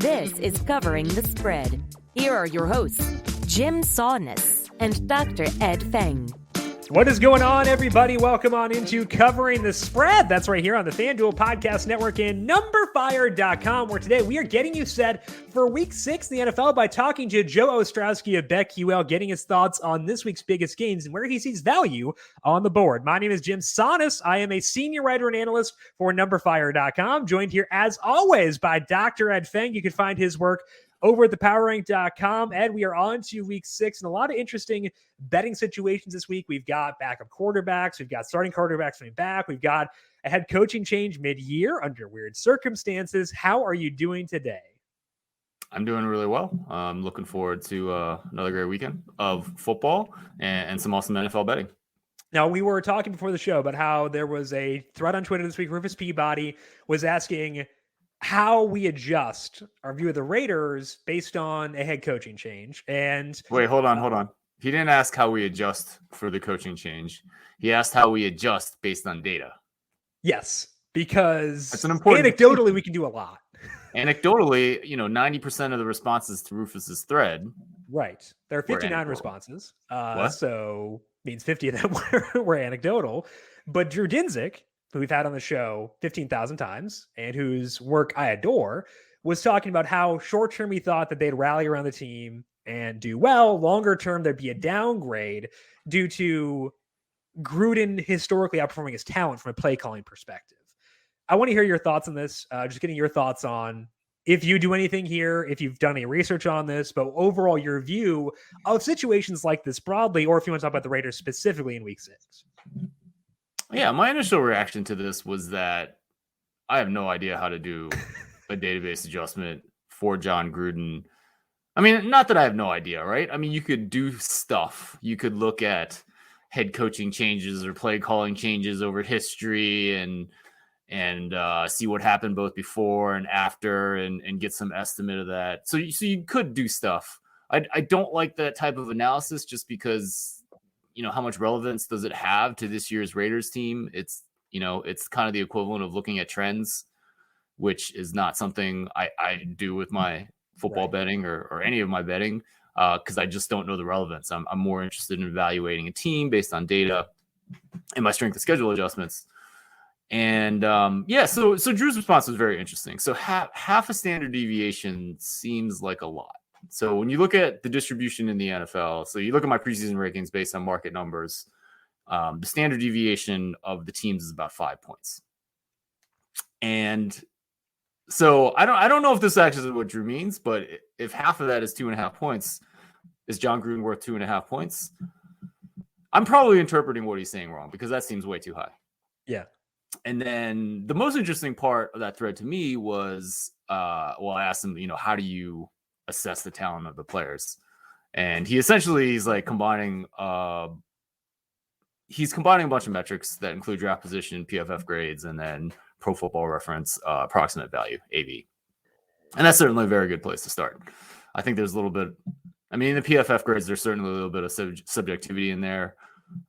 This is Covering the Spread. Here are your hosts, Jim Saunders and Dr. Ed Feng. What is going on, everybody? Welcome on into Covering the Spread. That's right here on the FanDuel Podcast Network and numberfire.com, where today we are getting you set for Week 6 in the NFL by talking to Joe Ostrowski of BetQL, getting his thoughts on this week's biggest games and where he sees value on the board. My name is Jim Saunders. I am a senior writer and analyst for numberfire.com, joined here, as always, by Dr. Ed Feng. You can find his work over at thepowerrank.com. Ed, we are on to Week 6 and a lot of interesting betting situations this week. We've got backup quarterbacks. We've got starting quarterbacks coming back. We've got a head coaching change mid-year under weird circumstances. How are you doing today? I'm doing really well. I'm looking forward to another great weekend of football and some awesome NFL betting. Now, we were talking before the show about how there was a thread on Twitter this week. Rufus Peabody was asking how we adjust our view of the Raiders based on a head coaching change. And wait, hold on. He didn't ask how we adjust for the coaching change. He asked how we adjust based on data. Yes, because that's an important anecdotally, thing. We can do a lot. Anecdotally, 90% of the responses to Rufus's thread. Right. There are 59 responses. So means 50 of them were anecdotal. But Drew Dinsick, who we've had on the show 15,000 times and whose work I adore, was talking about how short-term he thought that they'd rally around the team and do well. Longer term, there'd be a downgrade due to Gruden historically outperforming his talent from a play-calling perspective. I want to hear your thoughts on this, just getting your thoughts on if you do anything here, if you've done any research on this, but overall your view of situations like this broadly, or if you want to talk about the Raiders specifically in Week 6. Yeah, my initial reaction to this was that I have no idea how to do a database adjustment for John Gruden. I mean, not that I have no idea, right? I mean, you could do stuff. You could look at head coaching changes or play calling changes over history and see what happened both before and after and get some estimate of that. So you could do stuff. I don't like that type of analysis just because how much relevance does it have to this year's Raiders team? It's kind of the equivalent of looking at trends, which is not something I do with my football betting or any of my betting because I just don't know the relevance. I'm more interested in evaluating a team based on data and my strength of schedule adjustments. And so Drew's response was very interesting. So half a standard deviation seems like a lot. So when you look at the distribution in the NFL, so you look at my preseason rankings based on market numbers, the standard deviation of the teams is about 5 points. And so I don't know if this actually is what Drew means, but if half of that is 2.5 points, is John Gruden worth 2.5 points? I'm probably interpreting what he's saying wrong because that seems way too high. Yeah. And then the most interesting part of that thread to me was, I asked him, how do you assess the talent of the players? And he's like combining a bunch of metrics that include draft position, PFF grades, and then Pro Football Reference approximate value, AV. And that's certainly a very good place to start. I think there's a little bit, in the PFF grades, there's certainly a little bit of subjectivity in there.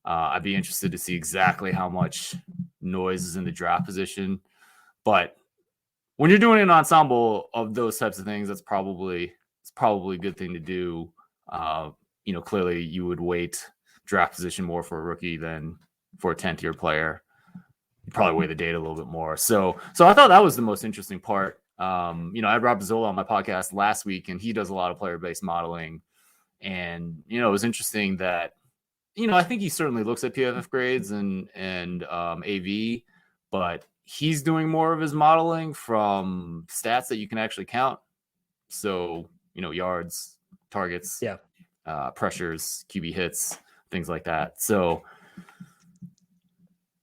I'd be interested to see exactly how much noise is in the draft position, but when you're doing an ensemble of those types of things, it's probably a good thing to do. Clearly you would weight draft position more for a rookie than for a 10th year player. You probably weigh the data a little bit more. So I thought that was the most interesting part. I had Rob Zola on my podcast last week, and he does a lot of player-based modeling. And, it was interesting that, I think he certainly looks at PFF grades and AV, but he's doing more of his modeling from stats that you can actually count. So, yards, targets, pressures, QB hits, things like that. So,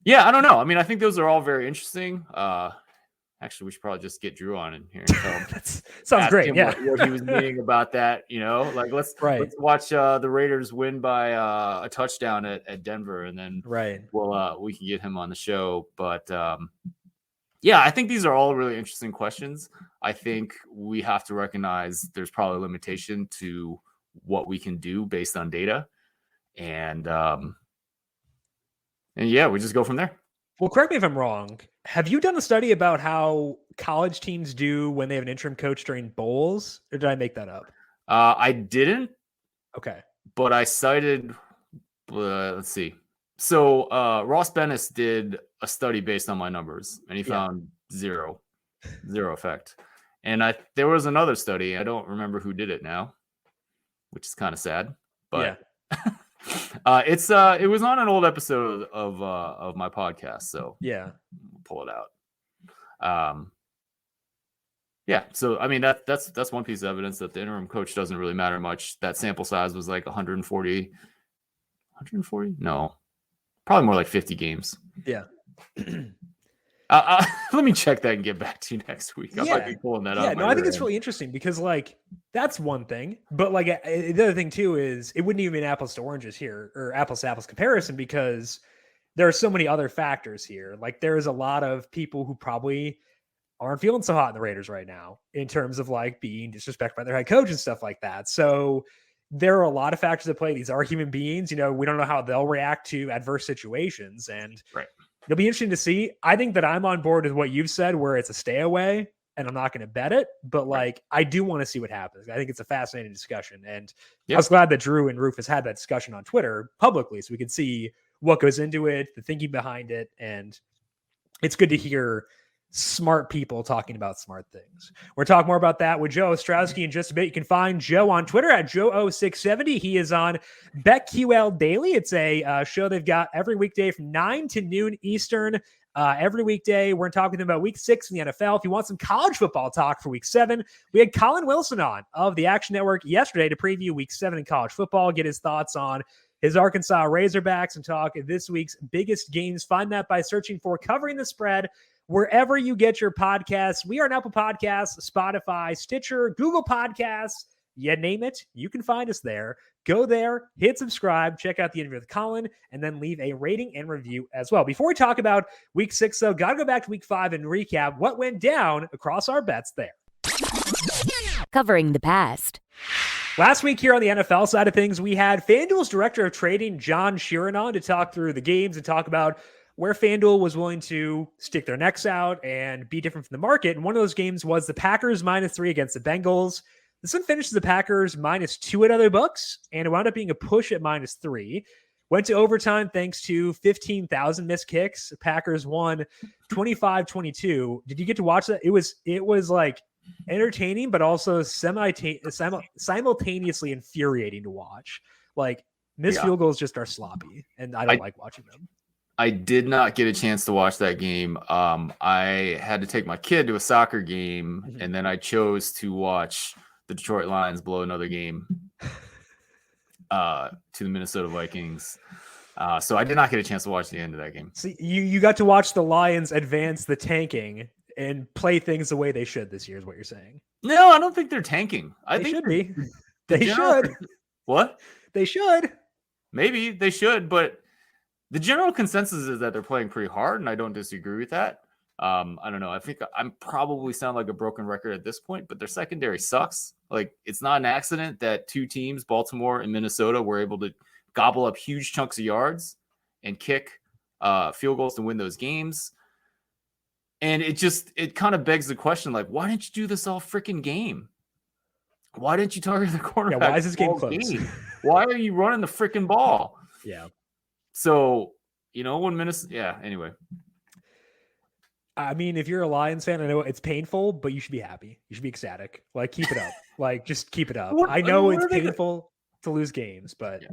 I don't know. I think those are all very interesting. Actually, we should probably just get Drew on in here. Sounds great. Yeah. What he was meaning about that, let's watch the Raiders win by a touchdown at Denver, and then we can get him on the show. But I think these are all really interesting questions. I think we have to recognize there's probably a limitation to what we can do based on data, and we just go from there. Well, correct me if I'm wrong. Have you done a study about how college teams do when they have an interim coach during bowls, or did I make that up? I didn't. Okay. But I cited, let's see. So Ross Bennis did a study based on my numbers, and he found zero effect. And there was another study. I don't remember who did it now, which is kind of sad. But it was on an old episode of my podcast. So yeah, we'll pull it out. Yeah, so I mean that's one piece of evidence that the interim coach doesn't really matter much. That sample size was like 140. No, probably more like 50 games. Yeah. Let me check that and get back to you next week. I might be pulling that up. Yeah, no, I think it's really interesting because like that's one thing, but like the other thing too is it wouldn't even be an apples to oranges here or apples to apples comparison because there are so many other factors here. Like there is a lot of people who probably aren't feeling so hot in the Raiders right now in terms of like being disrespected by their head coach and stuff like that. So there are a lot of factors at play. These are human beings. You know, we don't know how they'll react to adverse situations. And it'll be interesting to see. I think that I'm on board with what you've said, where it's a stay away and I'm not going to bet it. But like, I do want to see what happens. I think it's a fascinating discussion. And I was glad that Drew and Rufus had that discussion on Twitter publicly so we could see what goes into it, the thinking behind it. And it's good to hear smart people talking about smart things. We're talking more about that with Joe Ostrowski in just a bit. You can find Joe on Twitter at Joe0670. He is on BetQL Daily. It's a show they've got every weekday from 9 to noon Eastern. Every weekday, we're talking about week 6 in the NFL. If you want some college football talk for week 7, we had Colin Wilson on of the Action Network yesterday to preview week 7 in college football, get his thoughts on his Arkansas Razorbacks and talk this week's biggest games. Find that by searching for Covering the Spread wherever you get your podcasts. We are on Apple Podcasts, Spotify, Stitcher, Google Podcasts, you name it, you can find us there. Go there, hit subscribe, check out the interview with Colin, and then leave a rating and review as well. Before we talk about week 6, though, got to go back to week 5 and recap what went down across our bets there. Covering the past. Last week here on the NFL side of things, we had FanDuel's director of trading, John Sheeran, on to talk through the games and talk about where FanDuel was willing to stick their necks out and be different from the market. And one of those games was the Packers -3 against the Bengals. This one finishes the Packers -2 at other books, and it wound up being a push at -3. Went to overtime thanks to 15,000 missed kicks. Packers won 25-22. Did you get to watch that? It was like entertaining, but also simultaneously infuriating to watch. Like missed field goals just are sloppy, and I don't like watching them. I did not get a chance to watch that game. I had to take my kid to a soccer game, and then I chose to watch the Detroit Lions blow another game to the Minnesota Vikings. So I did not get a chance to watch the end of that game. See, you got to watch the Lions advance the tanking and play things the way they should this year is what you're saying. No, I don't think they're tanking. They should be. They should. What? They should. Maybe they should, but the general consensus is that they're playing pretty hard, and I don't disagree with that. I don't know. I think I'm probably sound like a broken record at this point, but their secondary sucks. Like, it's not an accident that two teams, Baltimore and Minnesota, were able to gobble up huge chunks of yards and kick field goals to win those games. And it kind of begs the question, like, why didn't you do this all freaking game? Why didn't you target the quarterback? Yeah, why is this game close? Why are you running the freaking ball? Yeah. So, when Minnesota... Yeah, anyway. I mean, if you're a Lions fan, I know it's painful, but you should be happy. You should be ecstatic. Like, keep it up. Like, just keep it up. I know it's painful to lose games, but... Yeah.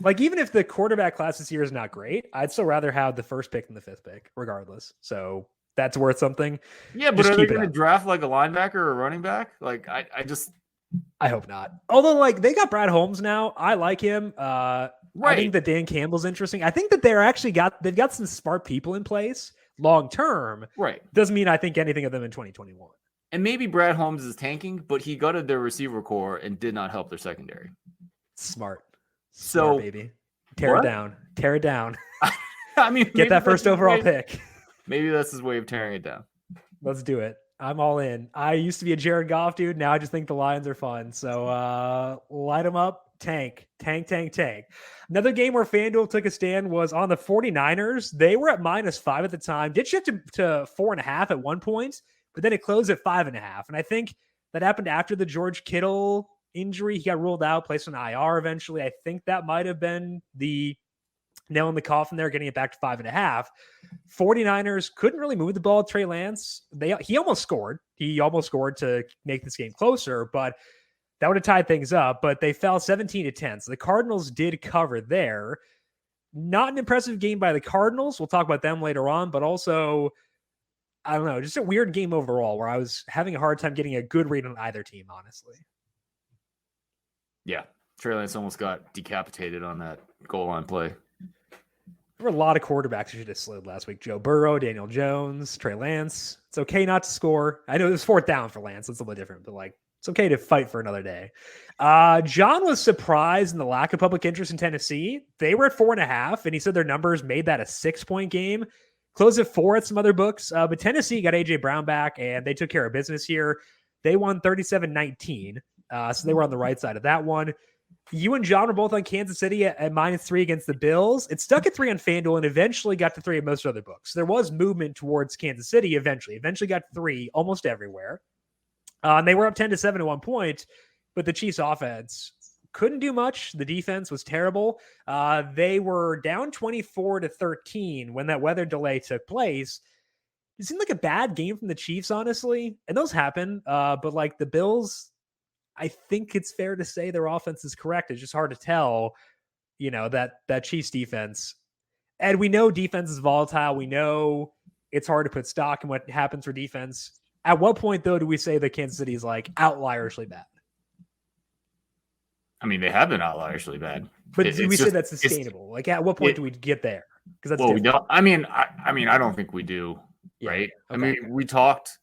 Like, even if the quarterback class this year is not great, I'd still rather have the first pick than the 5th pick, regardless. So that's worth something. Yeah, but are they going to draft like a linebacker or a running back? Like, I hope not. Although, like, they got Brad Holmes now. I like him. I think that Dan Campbell's interesting. I think that they've got some smart people in place long term. Right. Doesn't mean I think anything of them in 2021. And maybe Brad Holmes is tanking, but he gutted their receiver core and did not help their secondary. Smart. So, baby, tear it down. Tear it down. I mean, get that first overall pick. Maybe that's his way of tearing it down. Let's do it. I'm all in. I used to be a Jared Goff dude. Now I just think the Lions are fun. So light them up. tank. Another game where FanDuel took a stand was on the 49ers. They were at -5 at the time. Did shift to 4.5 at one point, but then it closed at 5.5. And I think that happened after the George Kittle injury. He got ruled out, placed on IR eventually. I think that might have been the nail in the coffin there, getting it back to 5.5. 49ers couldn't really move the ball. Trey Lance, he almost scored. He almost scored to make this game closer, but that would have tied things up. But they fell 17-10. So the Cardinals did cover there. Not an impressive game by the Cardinals. We'll talk about them later on, but also, I don't know, just a weird game overall where I was having a hard time getting a good read on either team, honestly. Yeah. Trey Lance almost got decapitated on that goal line play. There were a lot of quarterbacks who should have slid last week. Joe Burrow, Daniel Jones, Trey Lance. It's okay not to score. I know it was 4th down for Lance. It's a little different, but it's okay to fight for another day. John was surprised in the lack of public interest in Tennessee. They were at 4.5, and he said their numbers made that a 6-point game. Closed at 4 at some other books. But Tennessee got A.J. Brown back, and they took care of business here. They won 37-19. So they were on the right side of that one. You and John were both on Kansas City at -3 against the Bills. It stuck at 3 on FanDuel and eventually got to 3 at most other books. There was movement towards Kansas City eventually got 3 almost everywhere. And they were up 10-7 at one point, but the Chiefs offense couldn't do much. The defense was terrible. They were down 24-13 when that weather delay took place. It seemed like a bad game from the Chiefs, honestly. And those happen. But the Bills, I think it's fair to say their offense is correct. It's just hard to tell, that Chiefs defense. And we know defense is volatile. We know it's hard to put stock in what happens for defense. At what point, though, do we say that Kansas City is outlierishly bad? I mean, they have been outlierishly bad. But do we say that's sustainable? At what point do we get there? Because we don't. I mean, I don't think we do. Yeah, right? Okay. I mean, we talked.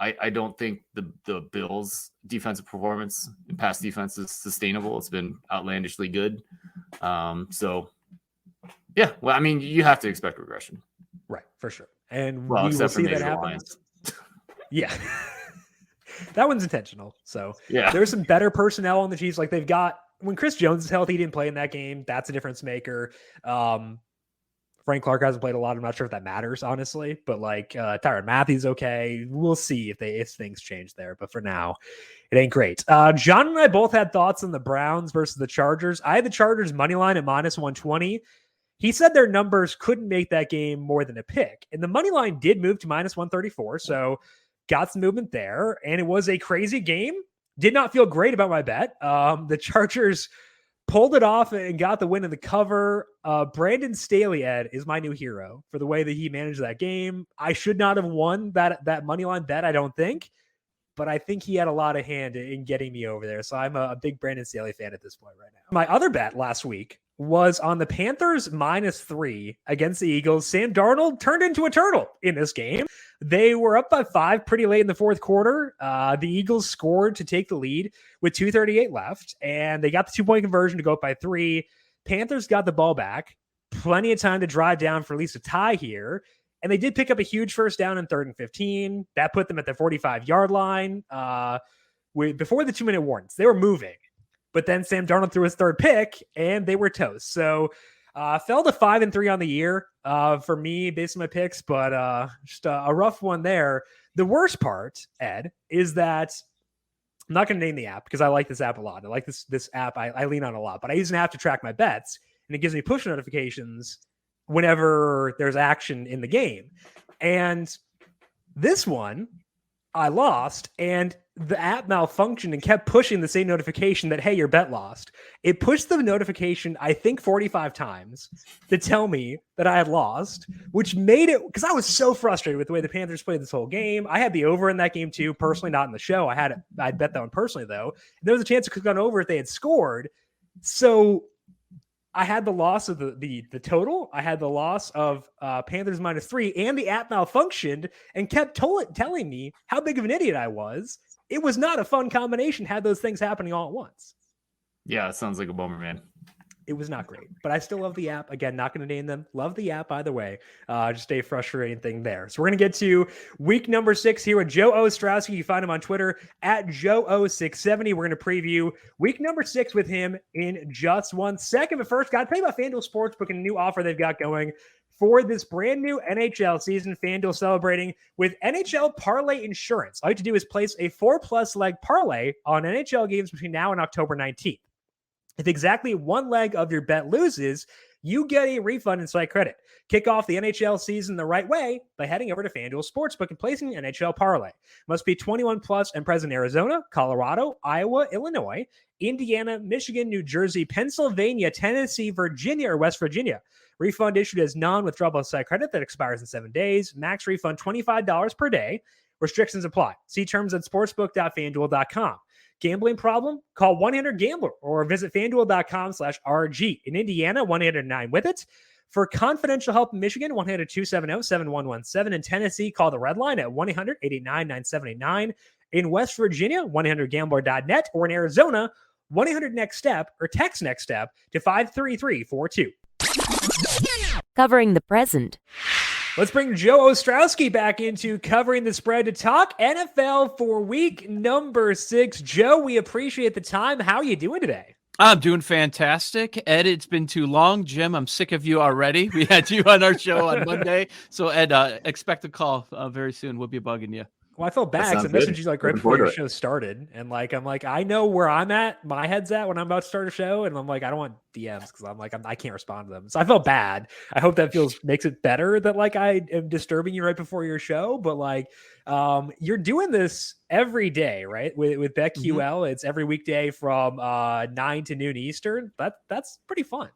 I don't think the Bills' defensive performance in past defense is sustainable. It's been outlandishly good. So, yeah. Well, I mean, you have to expect regression. Right, for sure. And we will see that happen. Yeah. That one's intentional. So, yeah. There's some better personnel on the Chiefs. They've got, when Chris Jones is healthy, he didn't play in that game. That's a difference maker. Frank Clark hasn't played a lot. I'm not sure if that matters, honestly, but Tyrann Mathieu's okay. We'll see if things change there. But for now, it ain't great. John and I both had thoughts on the Browns versus the Chargers. I had the Chargers money line at -120. He said their numbers couldn't make that game more than a pick. And the money line did move to -134. So got some movement there. And it was a crazy game. Did not feel great about my bet. The Chargers pulled it off and got the win in the cover. Brandon Staley, Ed, is my new hero for the way that he managed that game. I should not have won that money line bet, I don't think. But I think he had a lot of hand in getting me over there. So I'm a big Brandon Staley fan at this point right now. My other bet last week was on the Panthers -3 against the Eagles. Sam Darnold turned into a turtle in this game. They were up by 5 pretty late in the fourth quarter. The Eagles scored to take the lead with 2:38 left, and they got the 2-point conversion to go up by 3. Panthers got the ball back. Plenty of time to drive down for at least a tie here. And they did pick up a huge first down in 3rd and 15. That put them at the 45-yard line before the 2-minute warnings. They were moving. But then Sam Darnold threw his 3rd pick, and they were toast. So fell to 5-3 on the year for me based on my picks, but just a rough one there. The worst part, Ed, is that I'm not going to name the app because I like this app a lot. I like this app. I lean on a lot, but I use an app to track my bets, and it gives me push notifications whenever there's action in the game. And this one, I lost, and the app malfunctioned and kept pushing the same notification that, hey, your bet lost. It pushed the notification, I think, 45 times to tell me that I had lost, which made it, because I was so frustrated with the way the Panthers played this whole game. I had the over in that game too, personally, not in the show. I'd bet that one personally, though. There was a chance it could have gone over if they had scored. So I had the loss of the total. I had the loss of Panthers -3, and the app malfunctioned and kept telling me how big of an idiot I was. It was not a fun combination, had those things happening all at once. Yeah, it sounds like a bummer, man. It was not great, but I still love the app. Again, not going to name them. Love the app either way. Just a frustrating thing there. So we're going to get to week number 6 here with Joe Ostrowski. You find him on Twitter at Joe0670. We're going to preview week number 6 with him in just 1 second. But first, got to tell you about FanDuel Sportsbook and a new offer they've got going for this brand new NHL season. FanDuel celebrating with NHL Parlay Insurance. All you have to do is place a 4+ leg parlay on NHL games between now and October 19th. If exactly one leg of your bet loses, you get a refund and site credit. Kick off the NHL season the right way by heading over to FanDuel Sportsbook and placing an NHL parlay. Must be 21 plus and present in Arizona, Colorado, Iowa, Illinois, Indiana, Michigan, New Jersey, Pennsylvania, Tennessee, Virginia, or West Virginia. Refund issued as non-withdrawable site credit that expires in 7 days. Max refund $25 per day. Restrictions apply. See terms at sportsbook.fanduel.com. Gambling problem? Call 1-800-GAMBLER or visit fanduel.com/RG. In Indiana, 1-800-9-WITH-IT. For confidential help in Michigan, 1-800-270-7117. In Tennessee, call the Red Line at 1-800-889-9789. In West Virginia, 1-800-GAMBLER.net. Or in Arizona, 1-800-NEXT-STEP or text NEXT STEP to 53342. Covering the present. Let's bring Joe Ostrowski back into covering the spread to talk NFL for week number 6. Joe, we appreciate the time. How are you doing today? I'm doing fantastic. Ed, it's been too long. Jim, I'm sick of you already. We had you on our show on Monday. So, Ed, expect a call very soon. We'll be bugging you. Well, I felt bad because I messaged you like right before your show started. And like, I'm like, I know where I'm at, my head's at when I'm about to start a show. And I'm like, I don't want DMs because I'm like, I can't respond to them. So I felt bad. I hope that makes it better that like I am disturbing you right before your show. But like, you're doing this every day, right? With BetQL, mm-hmm. It's every weekday from 9 to noon Eastern. That's pretty fun.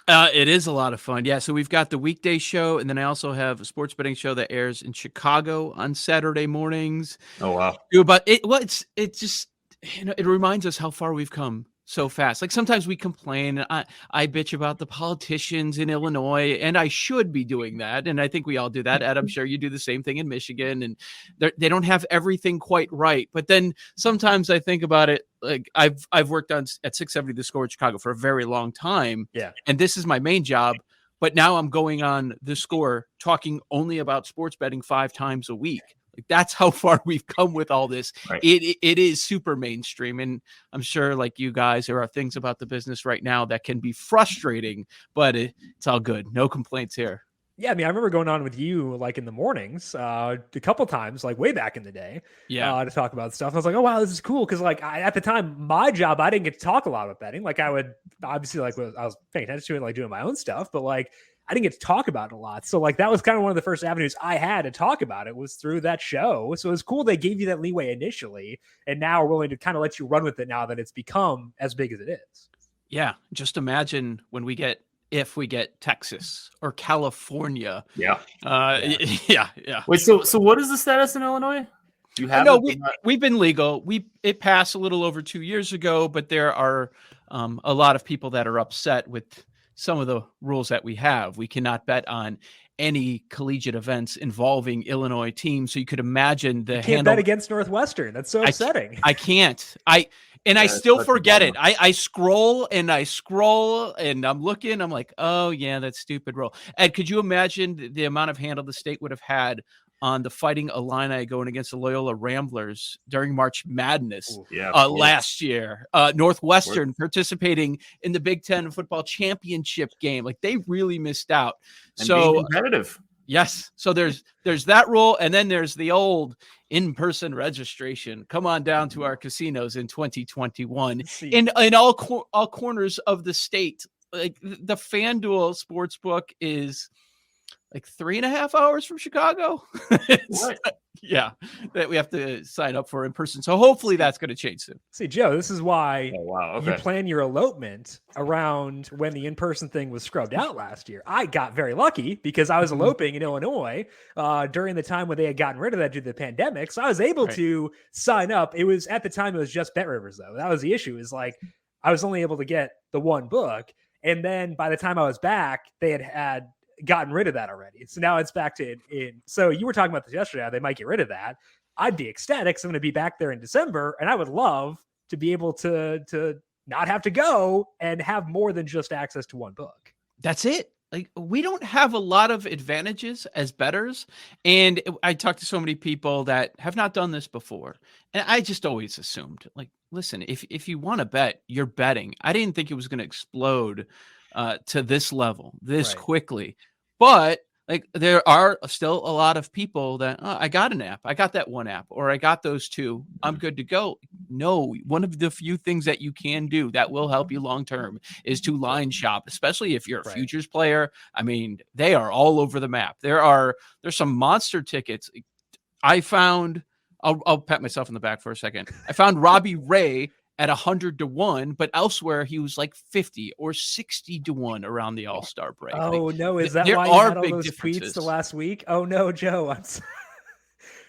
It is a lot of fun. Yeah. So we've got the weekday show, and then I also have a sports betting show that airs in Chicago on Saturday mornings. Oh, wow. But it just, it reminds us how far we've come so fast. Like sometimes we complain. I bitch about the politicians in Illinois, and I should be doing that. And I think we all do that. Ed, I'm sure you do the same thing in Michigan, and they don't have everything quite right. But then sometimes I think about it. Like I've worked at 670 The Score in Chicago for a very long time. Yeah. And this is my main job. But now I'm going on The Score talking only about sports betting 5 times a week. Like that's how far we've come with all this. Right. It is super mainstream. And I'm sure like you guys, there are things about the business right now that can be frustrating, but it's all good. No complaints here. Yeah, I mean, I remember going on with you like in the mornings a couple times, like way back in the day, to talk about stuff. I was like, oh, wow, this is cool. Because like at the time, my job, I didn't get to talk a lot about betting. Like I would obviously like I was paying attention to it, like doing my own stuff, but like I didn't get to talk about it a lot. So like that was kind of one of the first avenues I had to talk about it was through that show. So it was cool they gave you that leeway initially, and now are willing to kind of let you run with it now that it's become as big as it is. Yeah, just imagine when if we get Texas or California. Yeah. Yeah. Wait, so what is the status in Illinois? Do you have we've been legal. It passed a little over 2 years ago, but there are a lot of people that are upset with some of the rules that we have. We cannot bet on any collegiate events involving Illinois teams. So you could imagine you can't bet against Northwestern. That's so upsetting. I can't. I still forget it. I scroll and I'm looking. I'm like, oh yeah, that stupid rule. Ed, could you imagine the amount of handle the state would have had on the Fighting Illini going against the Loyola Ramblers during March Madness last year? Northwestern participating in the Big Ten football championship game. Like they really missed out. And being competitive. Yes. So there's that rule. And then there's the old in-person registration. Come on down to our casinos in 2021 in all corners of the state. Like the FanDuel Sportsbook is like 3.5 hours from Chicago. Yeah, that we have to sign up for in person. So hopefully that's going to change soon. See, Joe, this is why you plan your elopement around when the in-person thing was scrubbed out last year. I got very lucky because I was eloping in Illinois during the time when they had gotten rid of that due to the pandemic. So I was able to sign up. It was at the time, it was just Bet Rivers though. That was the issue, is like, I was only able to get the one book. And then by the time I was back, they had gotten rid of that already. So now it's back to in. So you were talking about this yesterday, how they might get rid of that. I'd be ecstatic. So I'm going to be back there in December, and I would love to be able to not have to go and have more than just access to one book. That's it. Like, we don't have a lot of advantages as bettors. And I talked to so many people that have not done this before. And I just always assumed, like, listen, if you want to bet, you're betting. I didn't think it was going to explode to this level this quickly. But like, there are still a lot of people that I got an app. I got that one app, or I got those two. I'm good to go. No, one of the few things that you can do that will help you long term is to line shop, especially if you're a futures player. I mean, they are all over the map. There's some monster tickets. I found. I'll pat myself in the back for a second. I found Robbie Ray at 100-1, but elsewhere he was like 50 or 60-1 around the All-Star break. Oh, like, no. Is that there why you are had all big those differences. tweets the last week? Oh, no, Joe.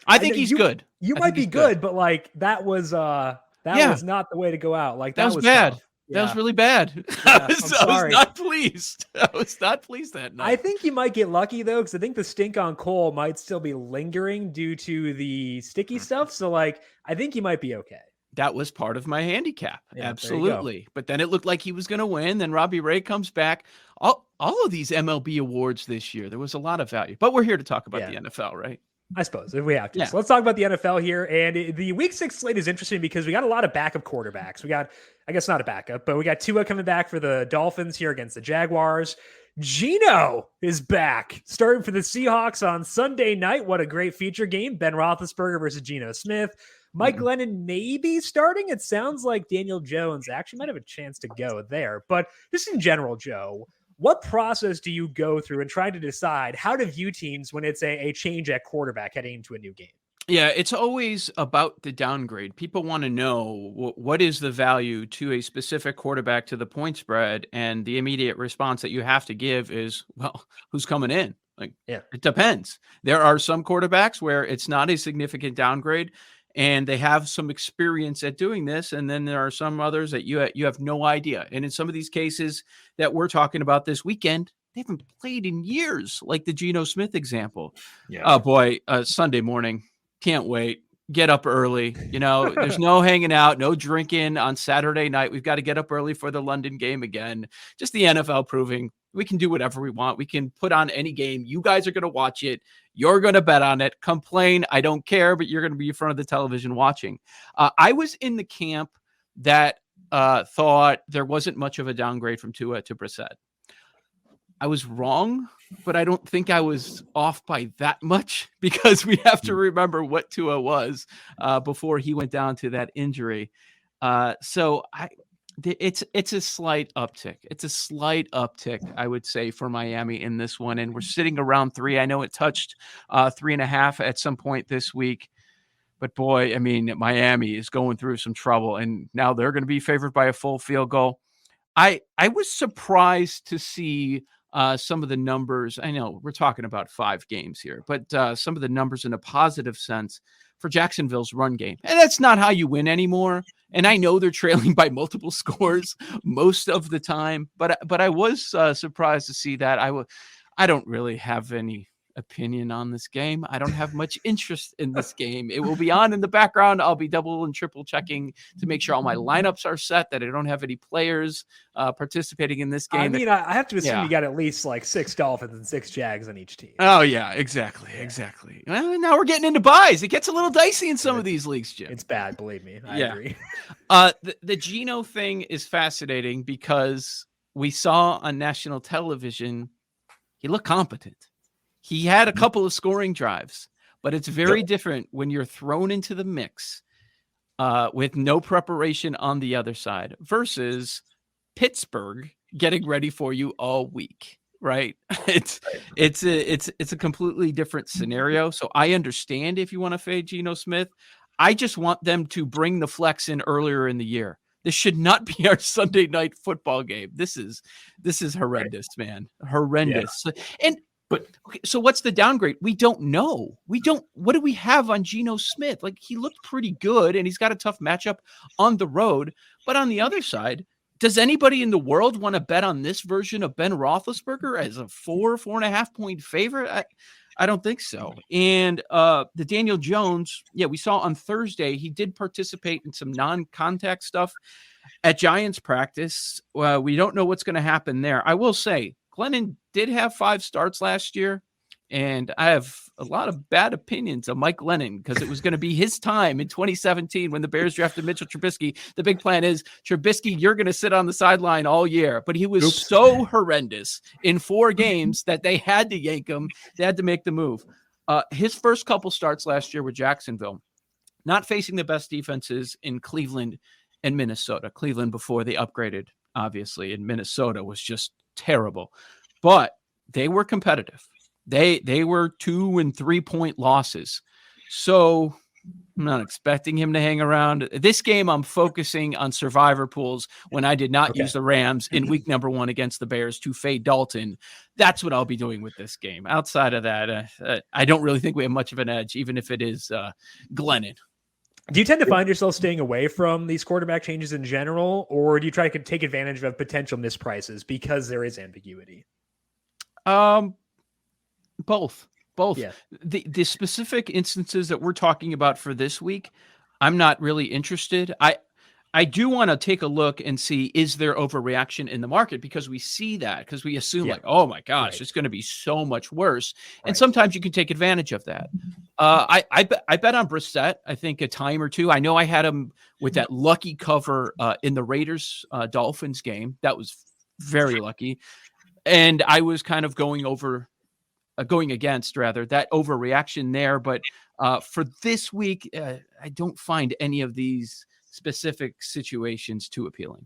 I think he's good. You might be good, but like that was not the way to go out. Like that was bad. Tough. That was really bad. Yeah, I was not pleased. I was not pleased that night. I think you might get lucky though, because I think the stink on Cole might still be lingering due to the sticky stuff. So like, I think you might be okay. That was part of my handicap. Yeah, absolutely. But then it looked like he was going to win. Then Robbie Ray comes back. All of these MLB awards this year, there was a lot of value. But we're here to talk about the NFL, right? I suppose if we have to. Yeah. So let's talk about the NFL here. And the week 6 slate is interesting because we got a lot of backup quarterbacks. We got, I guess not a backup, but we got Tua coming back for the Dolphins here against the Jaguars. Geno is back, starting for the Seahawks on Sunday night. What a great feature game. Ben Roethlisberger versus Geno Smith. Mike Glennon maybe starting. It sounds like Daniel Jones actually might have a chance to go there. But just in general, Joe, what process do you go through in trying to decide how to view teams when it's a change at quarterback heading into a new game? Yeah, it's always about the downgrade. People want to know what is the value to a specific quarterback to the point spread, and the immediate response that you have to give is, well, who's coming in? Like, it depends. There are some quarterbacks where it's not a significant downgrade, and they have some experience at doing this. And then there are some others that you have no idea. And in some of these cases that we're talking about this weekend, they haven't played in years, like the Geno Smith example. Yeah. Oh boy, Sunday morning. Can't wait. Get up early. There's no hanging out, no drinking on Saturday night. We've got to get up early for the London game again. Just the NFL proving we can do whatever we want. We can put on any game. You guys are going to watch it. You're going to bet on it. Complain. I don't care, but you're going to be in front of the television watching. I was in the camp that thought there wasn't much of a downgrade from Tua to Brissett. I was wrong, but I don't think I was off by that much, because we have to remember what Tua was before he went down to that injury. So it's a slight uptick. It's a slight uptick, I would say, for Miami in this one. And we're sitting around 3. I know it touched 3.5 at some point this week. But boy, I mean, Miami is going through some trouble, and now they're going to be favored by a full field goal. I was surprised to see some of the numbers. I know we're talking about 5 games here, but some of the numbers in a positive sense for Jacksonville's run game. And that's not how you win anymore. And I know they're trailing by multiple scores most of the time, but I was surprised to see that. I don't really have any opinion on this game. I don't have much interest in this game. It will be on in the background. I'll be double and triple checking to make sure all my lineups are set, that I don't have any players participating in this game. I mean, I have to assume you got at least like 6 Dolphins and 6 Jags on each team. Oh yeah, exactly. Well, now we're getting into buys. It gets a little dicey in some of these leagues, Jim. It's bad, believe me. I agree. The Geno thing is fascinating because we saw on national television he looked competent. He had a couple of scoring drives, but it's very different when you're thrown into the mix with no preparation on the other side versus Pittsburgh getting ready for you all week, right? It's a completely different scenario. So I understand if you want to fade Geno Smith. I just want them to bring the flex in earlier in the year. This should not be our Sunday night football game. This is horrendous, man. Horrendous. Yeah. But okay, so what's the downgrade? We don't know. What do we have on Geno Smith? Like, he looked pretty good and he's got a tough matchup on the road. But on the other side, does anybody in the world want to bet on this version of Ben Roethlisberger as a 4.5 point favorite? I don't think so. And the Daniel Jones, we saw on Thursday, he did participate in some non-contact stuff. At Giants practice, we don't know what's going to happen there. I will say Glennon did have 5 starts last year, and I have a lot of bad opinions of Mike Glennon because it was going to be his time in 2017 when the Bears drafted Mitchell Trubisky. The big plan is, Trubisky, you're going to sit on the sideline all year. But he was so horrendous in 4 games that they had to yank him. They had to make the move. His first couple starts last year with Jacksonville, not facing the best defenses in Cleveland and Minnesota. Cleveland before they upgraded, obviously, and Minnesota was just terrible. But they were competitive. They were 2 and 3 point losses. So I'm not expecting him to hang around. This game, I'm focusing on survivor pools when I did not use the Rams in week number 1 against the Bears to fade Dalton. That's what I'll be doing with this game. Outside of that, I don't really think we have much of an edge, even if it is Glennon. Do you tend to find yourself staying away from these quarterback changes in general, or do you try to take advantage of potential misprices because there is ambiguity? Both. Yeah. The specific instances that we're talking about for this week, I'm not really interested. I do want to take a look and see, is there overreaction in the market? Because we see that, because we assume like, oh my gosh, it's going to be so much worse. And sometimes you can take advantage of that. I bet on Brissett, I think a time or two. I know I had him with that lucky cover in the Raiders Dolphins game. That was very lucky. And I was kind of going against that overreaction there. But for this week, I don't find any of these specific situations too appealing.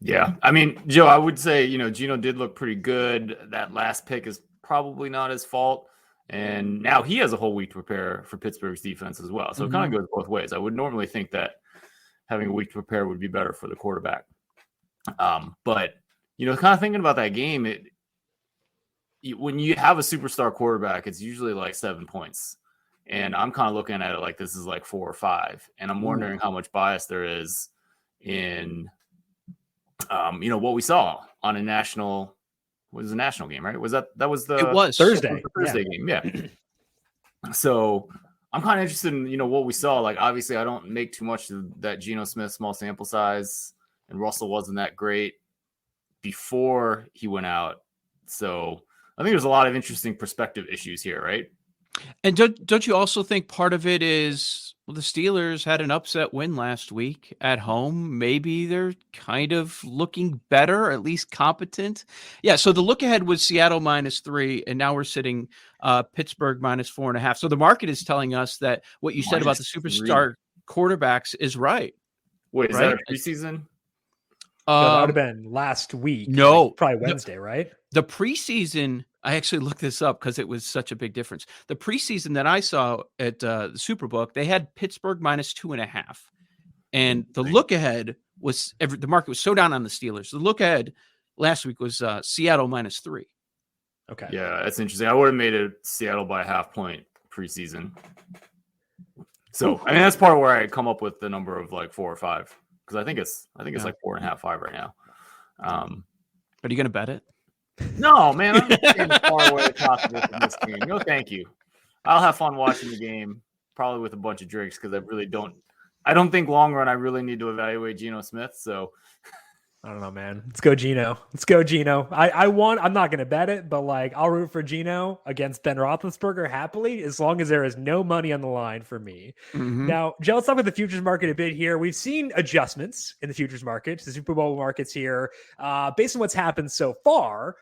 Yeah. I mean, Joe, I would say, Geno did look pretty good. That last pick is probably not his fault. And now he has a whole week to prepare for Pittsburgh's defense as well. So it kind of goes both ways. I would normally think that having a week to prepare would be better for the quarterback. But, kind of thinking about that game, when you have a superstar quarterback, it's usually like 7 points. And I'm kind of looking at it like this is like 4 or 5. And I'm wondering how much bias there is in, what we saw on a national, what was a national game, right? It was Thursday game. Yeah. So I'm kind of interested in, what we saw. Like, obviously I don't make too much of that Geno Smith small sample size, and Russell wasn't that great before he went out. So I think there's a lot of interesting perspective issues here, right? And don't you also think part of it is, well, the Steelers had an upset win last week at home. Maybe they're kind of looking better, at least competent. Yeah, so the look ahead was Seattle -3, and now we're sitting Pittsburgh -4.5. So the market is telling us that what you said about the superstar quarterbacks is right. Wait, is that a preseason? No, that would have been last week. No. Probably Wednesday, right? The preseason, I actually looked this up because it was such a big difference. The preseason that I saw at the Superbook, they had Pittsburgh -2.5. And the look ahead was, the market was so down on the Steelers. The look ahead last week was Seattle -3. Okay. Yeah, that's interesting. I would have made it Seattle by a half point preseason. So, I mean, that's part of where I come up with the number of like 4 or 5. Because I think it's like 4.5, 5 right now. Are you going to bet it? No, man, I'm getting far away possible from this game. No, thank you. I'll have fun watching the game, probably with a bunch of drinks, because I don't think long run I really need to evaluate Geno Smith. So I don't know, man. Let's go Geno. I'm not going to bet it, but like I'll root for Geno against Ben Roethlisberger happily, as long as there is no money on the line for me. Now, Joe, let's talk about the futures market a bit here. We've seen adjustments in the futures market, the Super Bowl markets here, based on what's happened so far.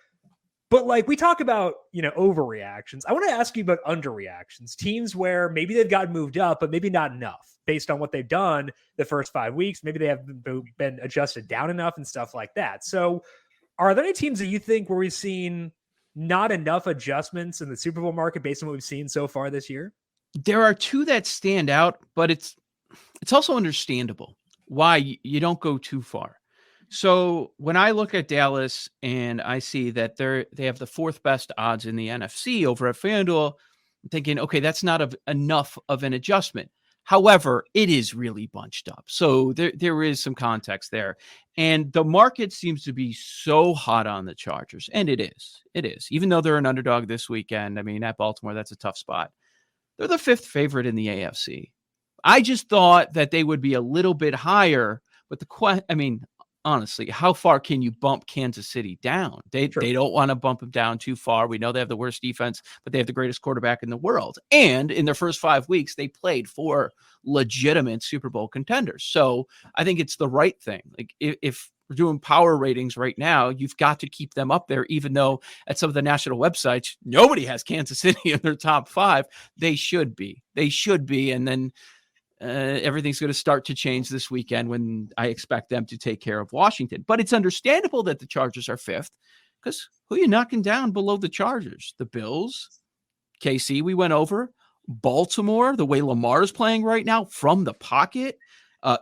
But like we talk about, overreactions. I want to ask you about underreactions, teams where maybe they've gotten moved up, but maybe not enough based on what they've done the first 5 weeks. Maybe they have been adjusted down enough and stuff like that. So are there any teams that you think where we've seen not enough adjustments in the Super Bowl market based on what we've seen so far this year? There are 2 that stand out, but it's also understandable why you don't go too far. So when I look at Dallas and I see that they have the 4th best odds in the NFC over at FanDuel, I'm thinking, okay, that's not enough of an adjustment. However, it is really bunched up. So there is some context there. And the market seems to be so hot on the Chargers. And it is. It is. Even though they're an underdog this weekend, I mean, at Baltimore, that's a tough spot. They're the 5th favorite in the AFC. I just thought that they would be a little bit higher, But honestly, how far can you bump Kansas City down? They don't want to bump them down too far. We know they have the worst defense, but they have the greatest quarterback in the world. And in their first 5 weeks, they played for legitimate Super Bowl contenders. So I think it's the right thing. Like if we're doing power ratings right now, you've got to keep them up there, even though at some of the national websites, nobody has Kansas City in their top 5. They should be. And then everything's going to start to change this weekend when I expect them to take care of Washington. But it's understandable that the Chargers are 5th, because who are you knocking down below the Chargers? The Bills, KC we went over, Baltimore, the way Lamar's playing right now from the pocket.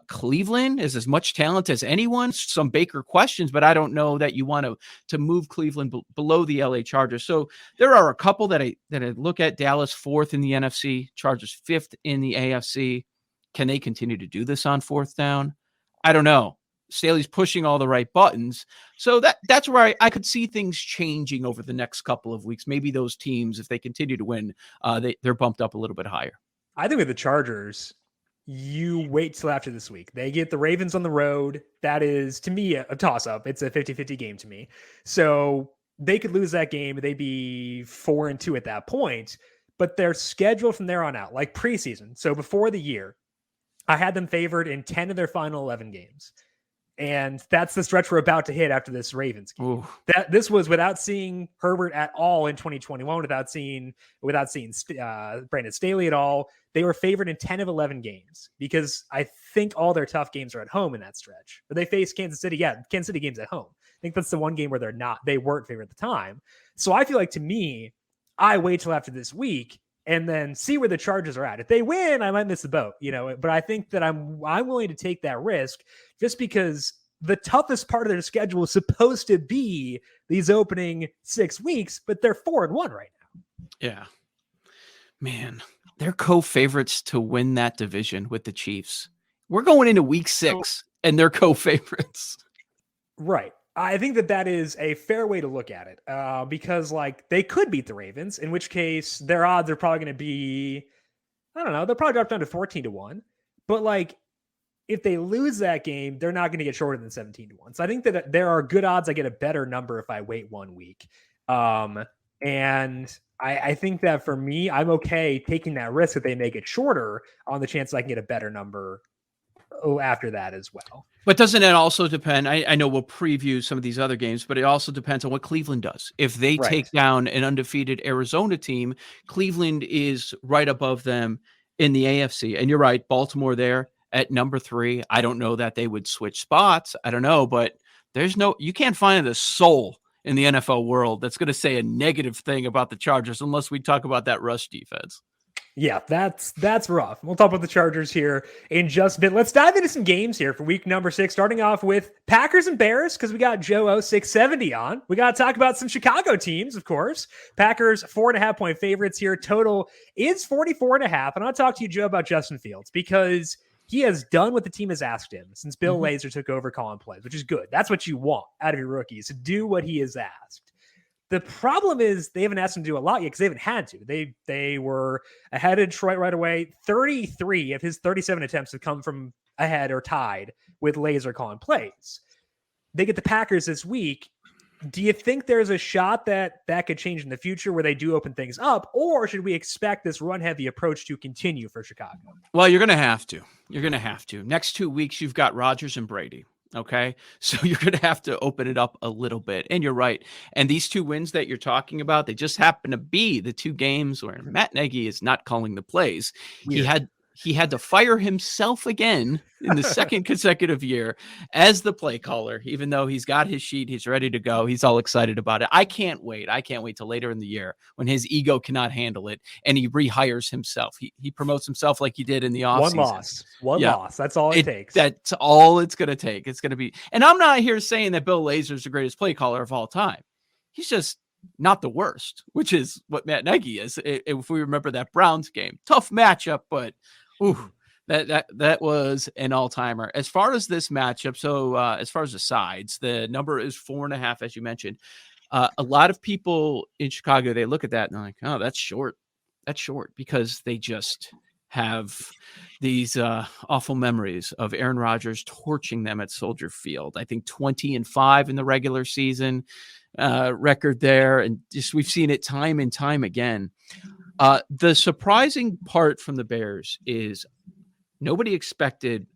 Cleveland is as much talent as anyone. Some Baker questions, but I don't know that you want to move Cleveland below the LA Chargers. So there are a couple that I look at. Dallas 4th in the NFC, Chargers 5th in the AFC. Can they continue to do this on 4th down? I don't know. Staley's pushing all the right buttons. So that's where I could see things changing over the next couple of weeks. Maybe those teams, if they continue to win, they're bumped up a little bit higher. I think with the Chargers, you wait till after this week. They get the Ravens on the road. That is, to me, a toss-up. It's a 50-50 game to me. So they could lose that game. They'd be 4-2 at that point. But they're scheduled from there on out, like preseason. So before the year, I had them favored in 10 of their final 11 games. And that's the stretch we're about to hit after this Ravens game. This was without seeing Herbert at all in 2021, without seeing Brandon Staley at all. They were favored in 10 of 11 games because I think all their tough games are at home in that stretch. But they face Kansas City. Yeah, Kansas City games at home. I think that's the one game where they weren't favored at the time. So I feel like, to me, I wait till after this week and then see where the Chargers are at. If they win, I might miss the boat, but I think that I'm willing to take that risk just because the toughest part of their schedule is supposed to be these opening 6 weeks, but they're 4-1 right now. Yeah, man, they're co-favorites to win that division with the Chiefs. We're going into week 6 and they're co-favorites. Right. I think that is a fair way to look at it because they could beat the Ravens, in which case their odds are probably going to be, I don't know, they'll probably drop down to 14-1. But if they lose that game, they're not going to get shorter than 17-1. So I think that there are good odds I get a better number if I wait 1 week. And I think that for me, I'm okay taking that risk if they make it shorter on the chance I can get a better number after that as well. But doesn't it also depend? I know we'll preview some of these other games, but it also depends on what Cleveland does. If they take down an undefeated Arizona team, Cleveland is right above them in the AFC. And you're right, Baltimore there at number 3. I don't know that they would switch spots. I don't know, but you can't find a soul in the NFL world that's going to say a negative thing about the Chargers unless we talk about that rush defense. Yeah, that's rough. We'll talk about the Chargers here in just a bit. Let's dive into some games here for week number 6, starting off with Packers and Bears, because we got Joe O670 on. We got to talk about some Chicago teams, of course. Packers 4.5-point favorites here. Total is 44.5. And I'll talk to you, Joe, about Justin Fields, because he has done what the team has asked him since Bill Lazor took over calling plays, which is good. That's what you want out of your rookies, to do what he has asked. The problem is they haven't asked him to do a lot yet because they haven't had to. They were ahead of Detroit right away. 33 of his 37 attempts have come from ahead or tied with Lazor calling plays. They get the Packers this week. Do you think there's a shot that could change in the future where they do open things up, or should we expect this run-heavy approach to continue for Chicago? Well, you're going to have to. Next 2 weeks, you've got Rodgers and Brady. Okay. So you're going to have to open it up a little bit. And you're right. And these 2 wins that you're talking about, they just happen to be the 2 games where Matt Nagy is not calling the plays. Weird. He had to fire himself again in the second consecutive year as the play caller, even though he's got his sheet, he's ready to go. He's all excited about it. I can't wait till later in the year when his ego cannot handle it and he rehires himself. He promotes himself like he did in the offseason. One loss. That's all it takes. That's all it's going to take. It's going to be, and I'm not here saying that Bill Lazor is the greatest play caller of all time. He's just not the worst, which is what Matt Nagy is. If we remember that Browns game, tough matchup, but that was an all-timer. As far as this matchup, so as far as the sides, the number is 4.5, as you mentioned. A lot of people in Chicago, they look at that and they're like, oh, that's short. That's short because have these awful memories of Aaron Rodgers torching them at Soldier Field. I think 20-5 in the regular season record there. And just we've seen it time and time again. The surprising part from the Bears is nobody expected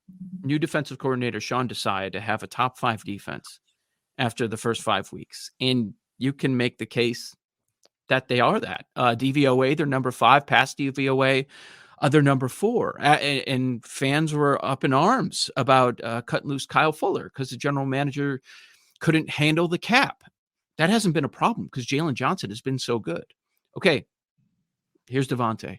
new defensive coordinator Sean Desai to have a top 5 defense after the first 5 weeks. And you can make the case that they are that. DVOA, they're number 5, pass DVOA, they're number 4. And fans were up in arms about cutting loose Kyle Fuller because the general manager couldn't handle the cap. That hasn't been a problem because Jalen Johnson has been so good. Okay, here's Devontae.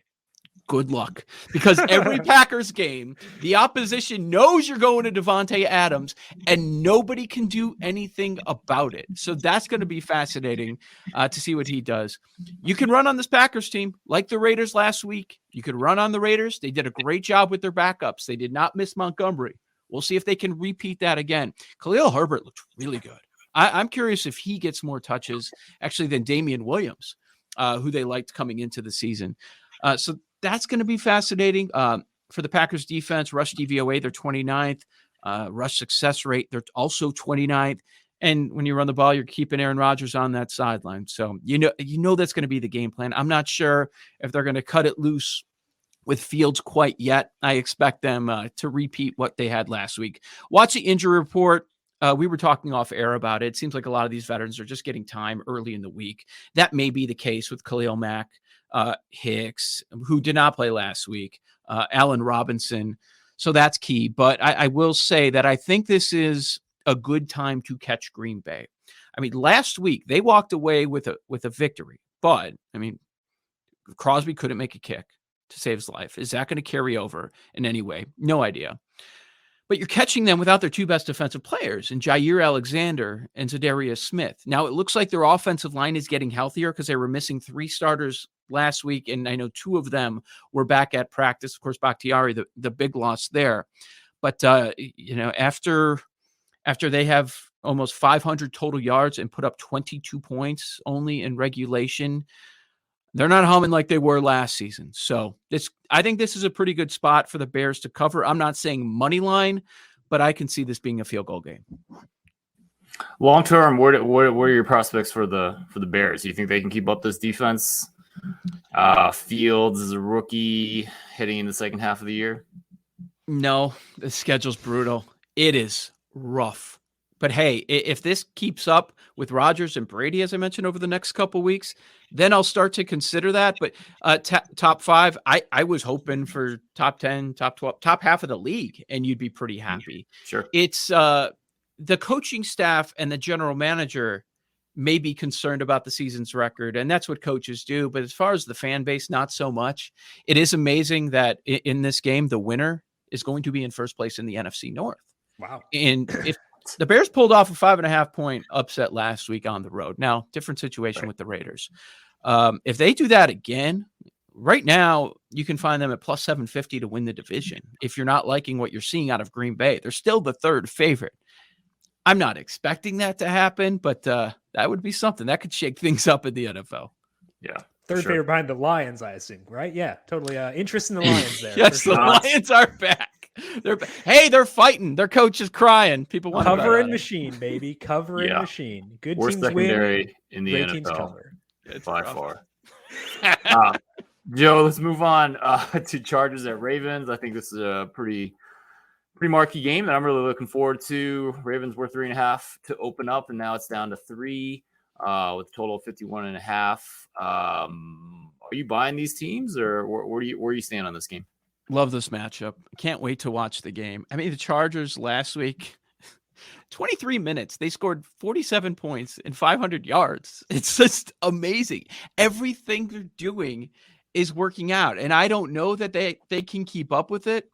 Good luck, because every Packers game, the opposition knows you're going to Devontae Adams, and nobody can do anything about it. So that's going to be fascinating to see what he does. You can run on this Packers team like the Raiders last week. You could run on the Raiders. They did a great job with their backups. They did not miss Montgomery. We'll see if they can repeat that again. Khalil Herbert looked really good. I'm curious if he gets more touches, actually, than Damian Williams, who they liked coming into the season. So that's going to be fascinating. For the Packers defense, rush DVOA, they're 29th. Rush success rate, they're also 29th. And when you run the ball, you're keeping Aaron Rodgers on that sideline. So you know that's going to be the game plan. I'm not sure if they're going to cut it loose with Fields quite yet. I expect them to repeat what they had last week. Watch the injury report. We were talking off air about it. It seems like a lot of these veterans are just getting time early in the week. That may be the case with Khalil Mack, Hicks, who did not play last week, Allen Robinson. So that's key. But I will say that I think this is a good time to catch Green Bay. I mean, last week they walked away with a victory, but I mean, Crosby couldn't make a kick to save his life. Is that going to carry over in any way? No idea. But you're catching them without their 2 best defensive players, in Jair Alexander and Zadarius Smith. Now, it looks like their offensive line is getting healthier because they were missing 3 starters last week, and I know 2 of them were back at practice. Of course, Bakhtiari, the big loss there. But, after they have almost 500 total yards and put up 22 points only in regulation, they're not humming like they were last season. So I think this is a pretty good spot for the Bears to cover. I'm not saying money line, but I can see this being a field goal game. Long term, what are your prospects for the Bears? Do you think they can keep up this defense? Fields is a rookie heading in the second half of the year. No, the schedule's brutal. It is rough. But hey, if this keeps up with Rodgers and Brady, as I mentioned, over the next couple of weeks, then I'll start to consider that. But top 5, I was hoping for top 10, top 12, top half of the league, and you'd be pretty happy. Sure. It's the coaching staff and the general manager may be concerned about the season's record, and that's what coaches do. But as far as the fan base, not so much. It is amazing that in this game, the winner is going to be in first place in the NFC North. Wow. And if the Bears pulled off a 5.5-point upset last week on the road. Now, different situation with the Raiders. If they do that again, right now, you can find them at plus 750 to win the division. If you're not liking what you're seeing out of Green Bay, they're still the 3rd favorite. I'm not expecting that to happen, but that would be something that could shake things up in the NFL. Yeah. 3rd favorite behind the Lions, I assume, right? Yeah, totally. Interest in the Lions there. Yes, the Lions are back. They're fighting. Their coach is crying. People want covering machine, baby. Covering machine. Good Worst teams secondary win. in the Great NFL. teams cover. It's by far. Joe, let's move on to Chargers at Ravens. I think this is a pretty marquee game that I'm really looking forward to. Ravens were 3.5 to open up, and now it's down to 3 with a total of 51.5. Are you buying these teams, or where do you stand on this game? Love this matchup. Can't wait to watch the game. I mean, the Chargers last week, 23 minutes, they scored 47 points and 500 yards. It's just amazing. Everything they're doing is working out, and I don't know that they can keep up with it.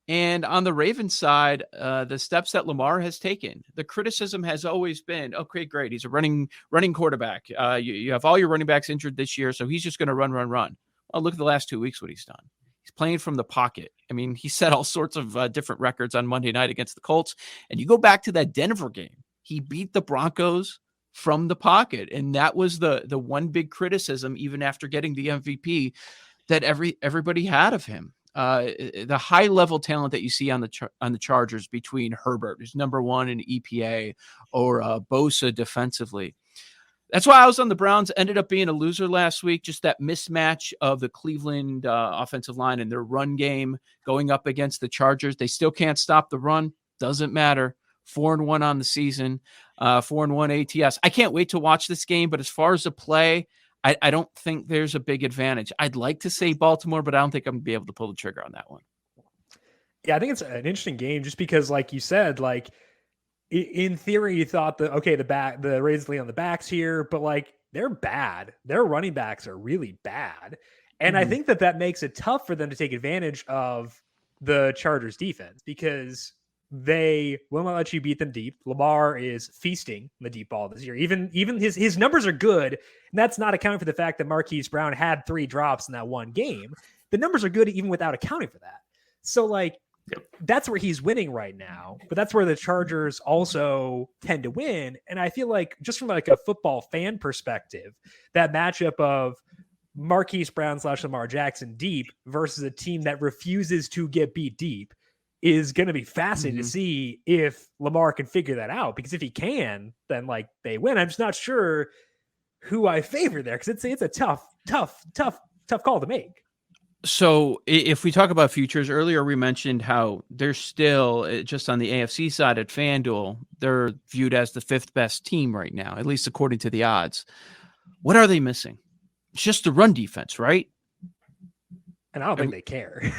And on the Ravens side, the steps that Lamar has taken, the criticism has always been, okay, great, he's a running quarterback. You have all your running backs injured this year, so he's just going to run. Well, look at the last 2 weeks, what he's done. He's playing from the pocket. I mean, he set all sorts of different records on Monday night against the Colts. And you go back to that Denver game, he beat the Broncos from the pocket. And that was the one big criticism, even after getting the MVP, that everybody had of him. the high level talent that you see on the Chargers between Herbert, who's number one in EPA, or Bosa defensively. That's why I was on the Browns. Ended up being a loser last week. Just that mismatch of the Cleveland offensive line and their run game going up against the Chargers. They still can't stop the run. Doesn't matter. 4-1 on the season. 4-1 ATS. I can't wait to watch this game. But as far as the play, I don't think there's a big advantage. I'd like to say Baltimore, but I don't think I'm going to be able to pull the trigger on that one. Yeah, I think it's an interesting game just because, like you said, like in theory, you thought the Ravens lean on the backs here, but like they're bad. Their running backs are really bad. And I think that makes it tough for them to take advantage of the Chargers defense because they will not let you beat them deep. Lamar is feasting the deep ball this year. Even his numbers are good, and that's not accounting for the fact that Marquise Brown had 3 drops in that one game. The numbers are good even without accounting for that. So like that's where he's winning right now, but that's where the Chargers also tend to win. And I feel like just from like a football fan perspective, that matchup of Marquise Brown / Lamar Jackson deep versus a team that refuses to get beat deep is going to be fascinating to see if Lamar can figure that out, because if he can, then like they win. I'm just not sure who I favor there, because it's a tough call to make. So if we talk about futures, earlier we mentioned how they're still just on the AFC side at FanDuel, they're viewed as the 5th best team right now, at least according to the odds. What are they missing? It's just the run defense, right? And I don't think they care.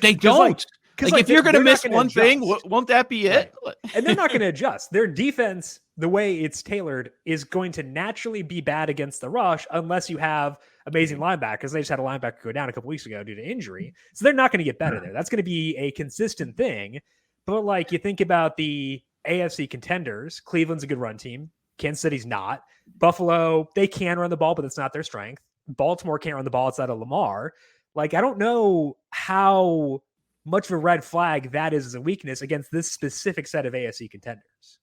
They don't. Like if you're going to miss one thing, won't that be it? Right. And they're not going to adjust. Their defense, the way it's tailored, is going to naturally be bad against the rush unless you have amazing linebackers. They just had a linebacker go down a couple weeks ago due to injury. So they're not going to get better there. That's going to be a consistent thing. But like you think about the AFC contenders, Cleveland's a good run team. Kansas City's not. Buffalo, they can run the ball, but it's not their strength. Baltimore can't run the ball outside of Lamar. Like, I don't know how much of a red flag that is as a weakness against this specific set of AFC contenders.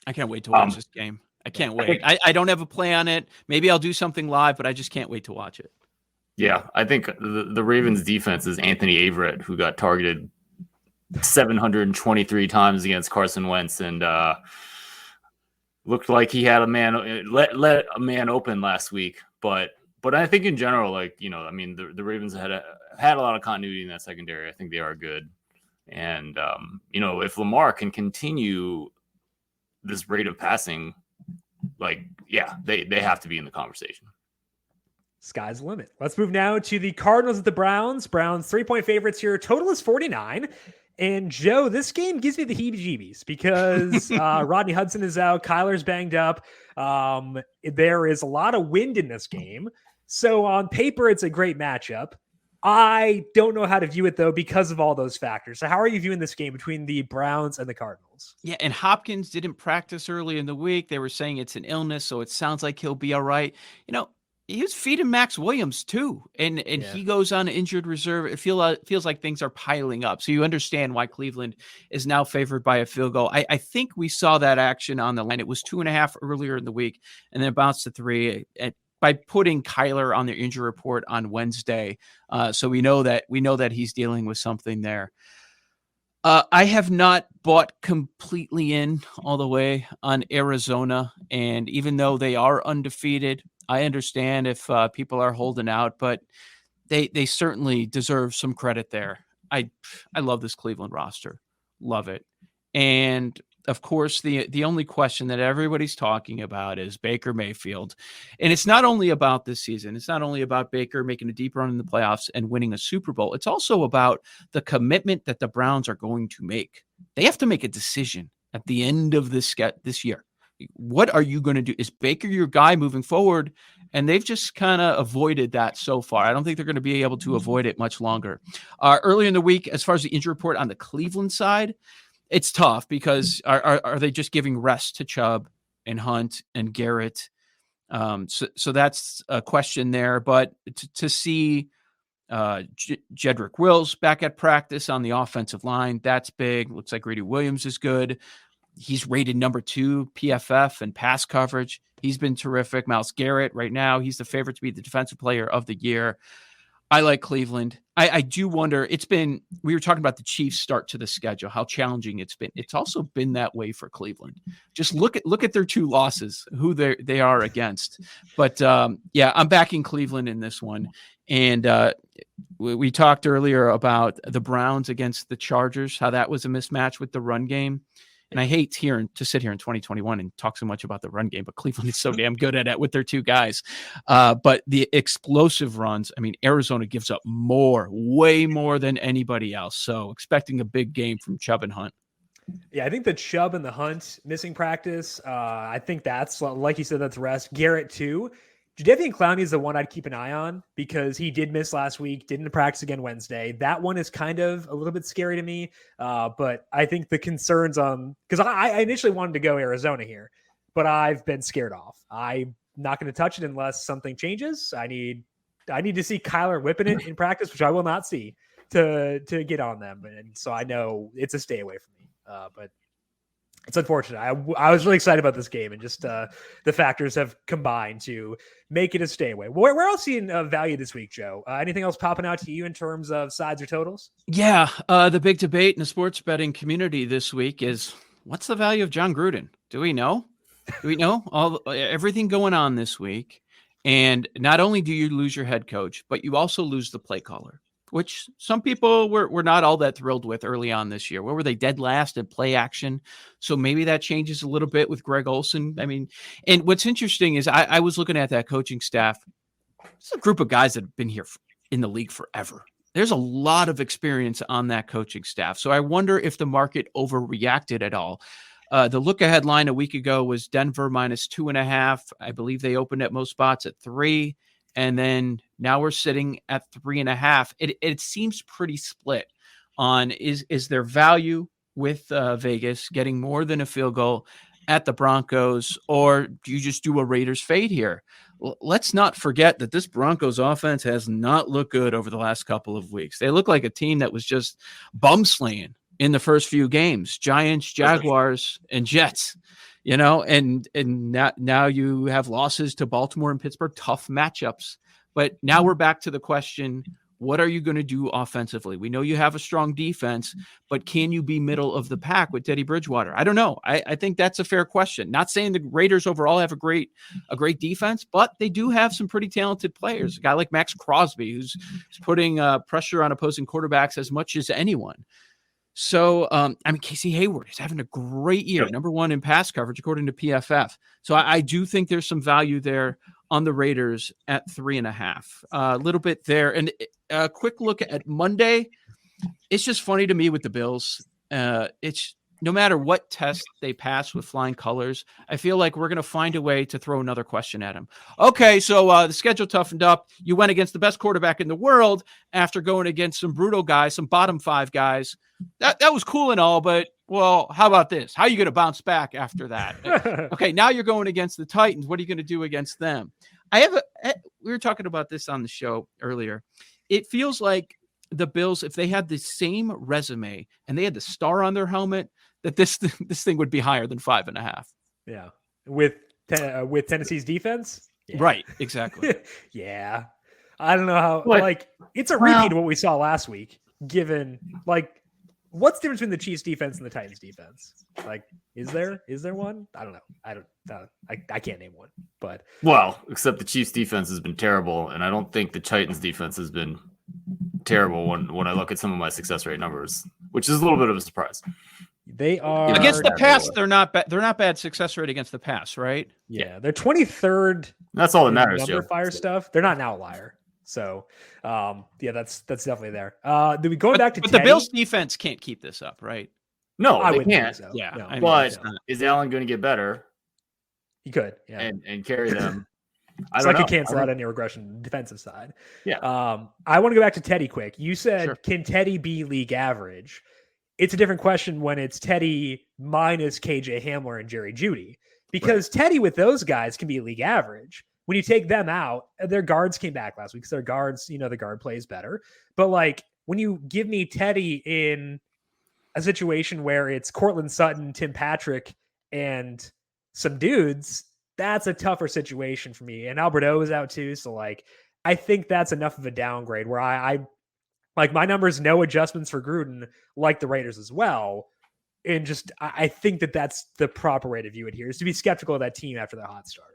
I can't wait to watch this game. I can't wait. I don't have a play on it. Maybe I'll do something live, but I just can't wait to watch it. Yeah, I think the Ravens defense is Anthony Averett, who got targeted 723 times against Carson Wentz and looked like he had a man let a man open last week. But I think in general, like, you know, I mean, the Ravens had a lot of continuity in that secondary. I think they are good. And, you know, if Lamar can continue this rate of passing, like, yeah, they have to be in the conversation. Sky's the limit. Let's move now to the Cardinals at the Browns. Browns 3-point favorites here. Total is 49. And Joe, this game gives me the heebie-jeebies because Rodney Hudson is out. Kyler's banged up. There is a lot of wind in this game. So on paper, it's a great matchup. I don't know how to view it, though, because of all those factors. So how are you viewing this game between the Browns and the Cardinals? Yeah, and Hopkins didn't practice early in the week. They were saying it's an illness, so it sounds like he'll be all right. You know, he was feeding Max Williams, too, and he goes on injured reserve. It feels like things are piling up. So you understand why Cleveland is now favored by a field goal. I think we saw that action on the line. It was 2.5 earlier in the week, and then it bounced to 3 by putting Kyler on their injury report on Wednesday. So we know that he's dealing with something there. I have not bought completely in all the way on Arizona. And even though they are undefeated, I understand if people are holding out, but they certainly deserve some credit there. I love this Cleveland roster. Love it. And of course, the only question that everybody's talking about is Baker Mayfield. And it's not only about this season. It's not only about Baker making a deep run in the playoffs and winning a Super Bowl. It's also about the commitment that the Browns are going to make. They have to make a decision at the end of this year. What are you going to do? Is Baker your guy moving forward? And they've just kind of avoided that so far. I don't think they're going to be able to avoid it much longer. Earlier in the week, as far as the injury report on the Cleveland side, it's tough because are they just giving rest to Chubb and Hunt and Garrett? So that's a question there. But to see Jedrick Wills back at practice on the offensive line, that's big. Looks like Greedy Williams is good. He's rated number 2 PFF and pass coverage. He's been terrific. Myles Garrett right now, he's the favorite to be the defensive player of the year. I like Cleveland. I do wonder, we were talking about the Chiefs' start to the schedule, how challenging it's been. It's also been that way for Cleveland. Just look at their 2 losses, who they are against. But yeah, I'm backing Cleveland in this one. And we talked earlier about the Browns against the Chargers, how that was a mismatch with the run game. And I hate to sit here in 2021 and talk so much about the run game, but Cleveland is so damn good at it with their 2 guys. But the explosive runs, I mean, Arizona gives up way more than anybody else. So expecting a big game from Chubb and Hunt. Yeah, I think the Chubb and the Hunt missing practice, I think that's, like you said, that's rest. Garrett too. Jadeveon Clowney is the one I'd keep an eye on because he did miss last week, didn't practice again Wednesday. That one is kind of a little bit scary to me. But I think the concerns because I initially wanted to go Arizona here, but I've been scared off. I'm not going to touch it unless something changes. I need to see Kyler whipping it in practice, which I will not see to get on them. And so I know it's a stay away from me. But it's unfortunate. I was really excited about this game, and just the factors have combined to make it a stay away. Where else seeing value this week, Joe? Anything else popping out to you in terms of sides or totals? Yeah, the big debate in the sports betting community this week is, what's the value of John Gruden? Do we know? Do we know everything going on this week? And not only do you lose your head coach, but you also lose the play caller, which some people were not all that thrilled with early on this year. Where were they, dead last in play action? So maybe that changes a little bit with Greg Olson. I mean, and what's interesting is I was looking at that coaching staff. It's a group of guys that have been here in the league forever. There's a lot of experience on that coaching staff. So I wonder if the market overreacted at all. The look-ahead line a week ago was Denver -2.5. I believe they opened at most spots at 3. And then now we're sitting at 3.5. It seems pretty split on is there value with Vegas getting more than a field goal at the Broncos, or do you just do a Raiders fade here? Let's not forget that this Broncos offense has not looked good over the last couple of weeks. They look like a team that was just bum slaying in the first few games. Giants, Jaguars, and Jets. And now you have losses to Baltimore and Pittsburgh, tough matchups. But now we're back to the question, what are you going to do offensively? We know you have a strong defense, but can you be middle of the pack with Teddy Bridgewater? I don't know. I think that's a fair question. Not saying the Raiders overall have a great defense, but they do have some pretty talented players. A guy like Max Crosby, who's putting pressure on opposing quarterbacks as much as anyone. So, Casey Hayward is having a great year, number 1 in pass coverage, according to PFF. So I do think there's some value there on the Raiders at 3.5. A little bit there. And a quick look at Monday. It's just funny to me with the Bills. It's no matter what test they pass with flying colors, I feel like we're going to find a way to throw another question at them. Okay, so the schedule toughened up. You went against the best quarterback in the world after going against some brutal guys, some bottom 5 guys. That was cool and all, but, well, how about this? How are you going to bounce back after that? Okay, now you're going against the Titans. What are you going to do against them? We were talking about this on the show earlier. It feels like the Bills, if they had the same resume and they had the star on their helmet, that this thing would be higher than 5.5. Yeah, with Tennessee's defense, yeah. Right? Exactly. Yeah, I don't know how. It's a repeat of what we saw last week. Given what's the difference between the Chiefs defense and the Titans defense? Is there one? I don't know. I can't name one. But except the Chiefs defense has been terrible, and I don't think the Titans defense has been terrible when I look at some of my success rate numbers, which is a little bit of a surprise. They are against the pass. They're not bad. They're not bad success rate against the pass, right? Yeah, they're 23rd. That's all that matters. Number fire stuff. They're not an outlier. So, that's definitely there. Going back to the Bills defense can't keep this up, right? No, I they wouldn't can't. think so. Yeah, no. But is Allen going to get better? He could, yeah, and carry them. I could cancel out any regression on the defensive side. Yeah. I want to go back to Teddy quick. You said, Sure. Can Teddy be league average? It's a different question when it's Teddy minus KJ Hamler and Jerry Jeudy, because Teddy with those guys can be league average. When you take them out, their guards came back last week because their guards, the guard plays better. But when you give me Teddy in a situation where it's Cortland Sutton, Tim Patrick, and some dudes, that's a tougher situation for me. And Albert O is out too. So I think that's enough of a downgrade where I like my numbers, no adjustments for Gruden, like the Raiders as well. And just, I think that's the proper way to view it here, is to be skeptical of that team after the hot start.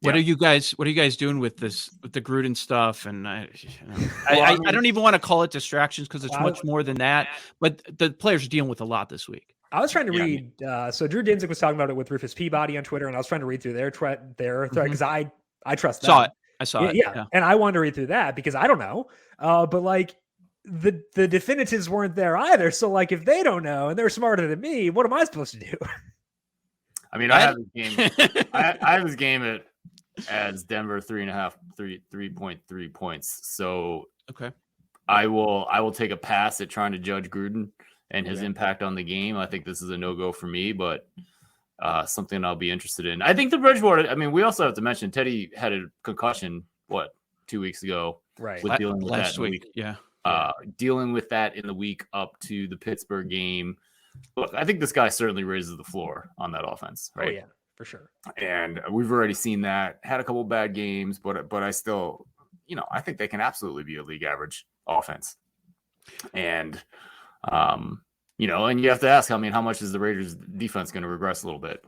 What are you guys doing with the Gruden stuff? And I don't even want to call it distractions because it's much more than that. But the players are dealing with a lot this week. I was trying to read. So Drew Dinsick was talking about it with Rufus Peabody on Twitter, and I was trying to read through their thread because I trust them. I saw it. Yeah, and I wanted to read through that because I don't know. But like the definitives weren't there either. So like if they don't know and they're smarter than me, what am I supposed to do? I mean, I have this game. I have this game as Denver 3.3 points. So okay, I will take a pass at trying to judge Gruden and his impact on the game. I think this is a no-go for me, but something I'll be interested in. I think the Bridgewater, I mean, we also have to mention Teddy had a concussion, 2 weeks ago? Right. With dealing with last that week. Yeah. Dealing with that in the week up to the Pittsburgh game. Look, I think this guy certainly raises the floor on that offense, right? Oh, yeah, for sure. And we've already seen that. Had a couple bad games, but I still, I think they can absolutely be a league average offense. And, and you have to ask, how much is the Raiders defense going to regress a little bit?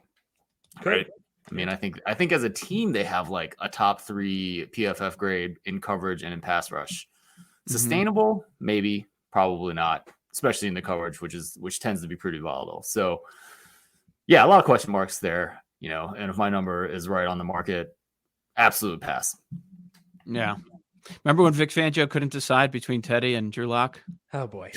Right. I mean, I think as a team, they have like a top 3 PFF grade in coverage and in pass rush. Sustainable, maybe, probably not, especially in the coverage, which tends to be pretty volatile. So yeah, a lot of question marks there, and if my number is right on the market, absolute pass. Yeah. Remember when Vic Fangio couldn't decide between Teddy and Drew Lock? Oh boy.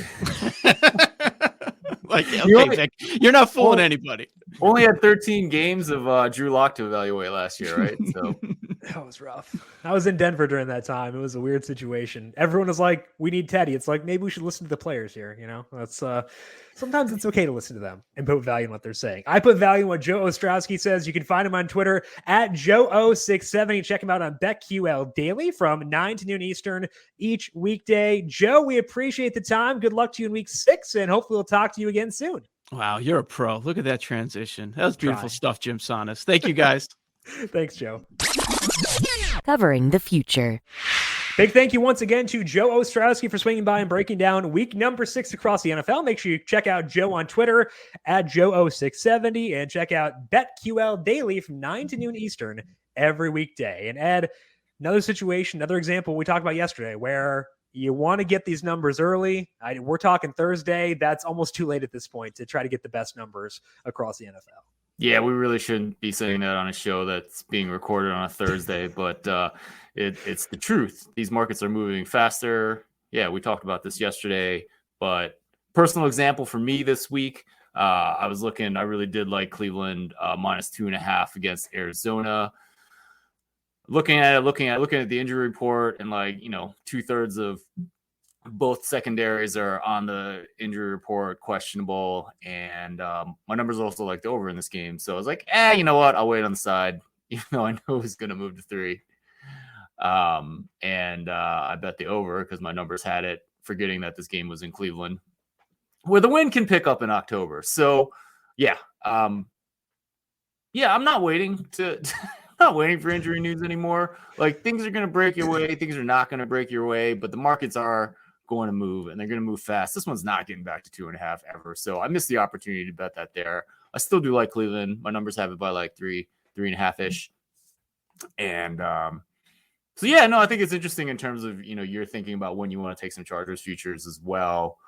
Like, okay, Vic, you're not fooling anybody. Only had 13 games of Drew Lock to evaluate last year, right? So that was rough. I was in Denver during that time. It was a weird situation. Everyone was like, "We need Teddy." It's like, maybe we should listen to the players here. That's sometimes it's okay to listen to them and put value in what they're saying. I put value in what Joe Ostrowski says. You can find him on Twitter at Joe067. Check him out on BetQL Daily from 9 to noon Eastern each weekday. Joe, we appreciate the time. Good luck to you in week 6, and hopefully we'll talk to you again soon. Wow, you're a pro. Look at that transition. That was beautiful stuff, Jim Sonis. Thank you, guys. Thanks, Joe. Covering the future. Big thank you once again to Joe Ostrowski for swinging by and breaking down week number 6 across the NFL. Make sure you check out Joe on Twitter at Joe0670 and check out BetQL Daily from 9 to noon Eastern every weekday. And Ed, another situation, another example we talked about yesterday where you want to get these numbers early. We're talking Thursday. That's almost too late at this point to try to get the best numbers across the NFL. Yeah, we really shouldn't be saying that on a show that's being recorded on a Thursday, but it's the truth. These markets are moving faster. Yeah, we talked about this yesterday, but personal example for me this week, I really did like Cleveland minus 2.5 against Arizona. Looking at the injury report, and 2/3 of both secondaries are on the injury report questionable, and my numbers also like the over in this game. So I was like, you know what? I'll wait on the side, even though I know it was going to move to 3. And I bet the over because my numbers had it, forgetting that this game was in Cleveland, where the wind can pick up in October. So yeah, I'm not waiting to. Not waiting for injury news anymore. Like, things are going to break your way. Things are not going to break your way, but the markets are going to move, and they're going to move fast. This one's not getting back to 2.5 ever. So I missed the opportunity to bet that there. I still do like Cleveland. My numbers have it by like 3.5-ish. And I think it's interesting in terms of, you're thinking about when you want to take some Chargers futures as well.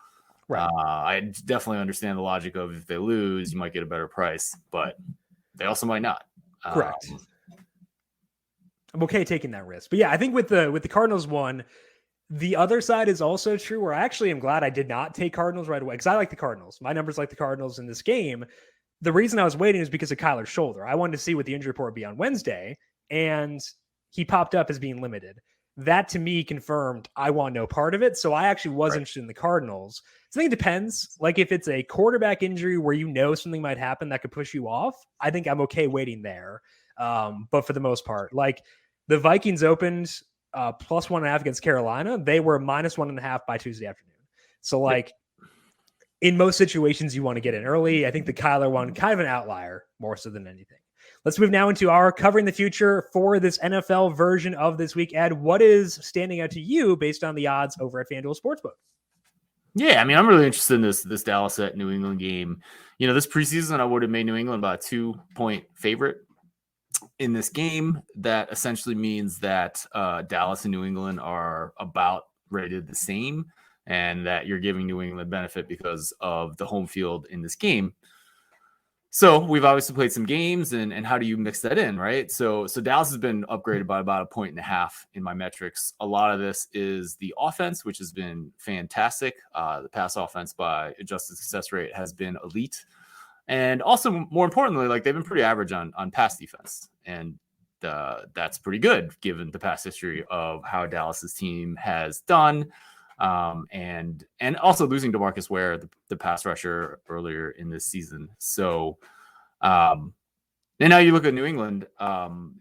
Right. I definitely understand the logic of if they lose, you might get a better price, but they also might not. Correct. I'm okay taking that risk. But yeah, I think with the Cardinals one, the other side is also true, where I actually am glad I did not take Cardinals right away because I like the Cardinals. My numbers like the Cardinals in this game. The reason I was waiting is because of Kyler's shoulder. I wanted to see what the injury report would be on Wednesday, and he popped up as being limited. That to me confirmed I want no part of it. So I actually was interested in the Cardinals. So I think it depends. Like if it's a quarterback injury where something might happen that could push you off, I think I'm okay waiting there. But for the most part, like the Vikings opened plus 1.5 against Carolina. They were minus 1.5 by Tuesday afternoon. So like in most situations, you want to get in early. I think the Kyler one, kind of an outlier more so than anything. Let's move now into our covering the future for this NFL version of this week. Ed, what is standing out to you based on the odds over at FanDuel Sportsbook? Yeah, I mean, I'm really interested in this Dallas at New England game. This preseason, I would have made New England about a 2-point favorite in this game. That essentially means that Dallas and New England are about rated the same, and that you're giving New England benefit because of the home field in this game. So we've obviously played some games, and how do you mix that in, right? So Dallas has been upgraded by about 1.5 points in my metrics. A lot of this is the offense, which has been fantastic. The pass offense by adjusted success rate has been elite. And also, more importantly, like they've been pretty average on pass defense. And that's pretty good given the past history of how Dallas's team has done. And also losing DeMarcus Ware, the pass rusher earlier in this season. So, and now you look at New England,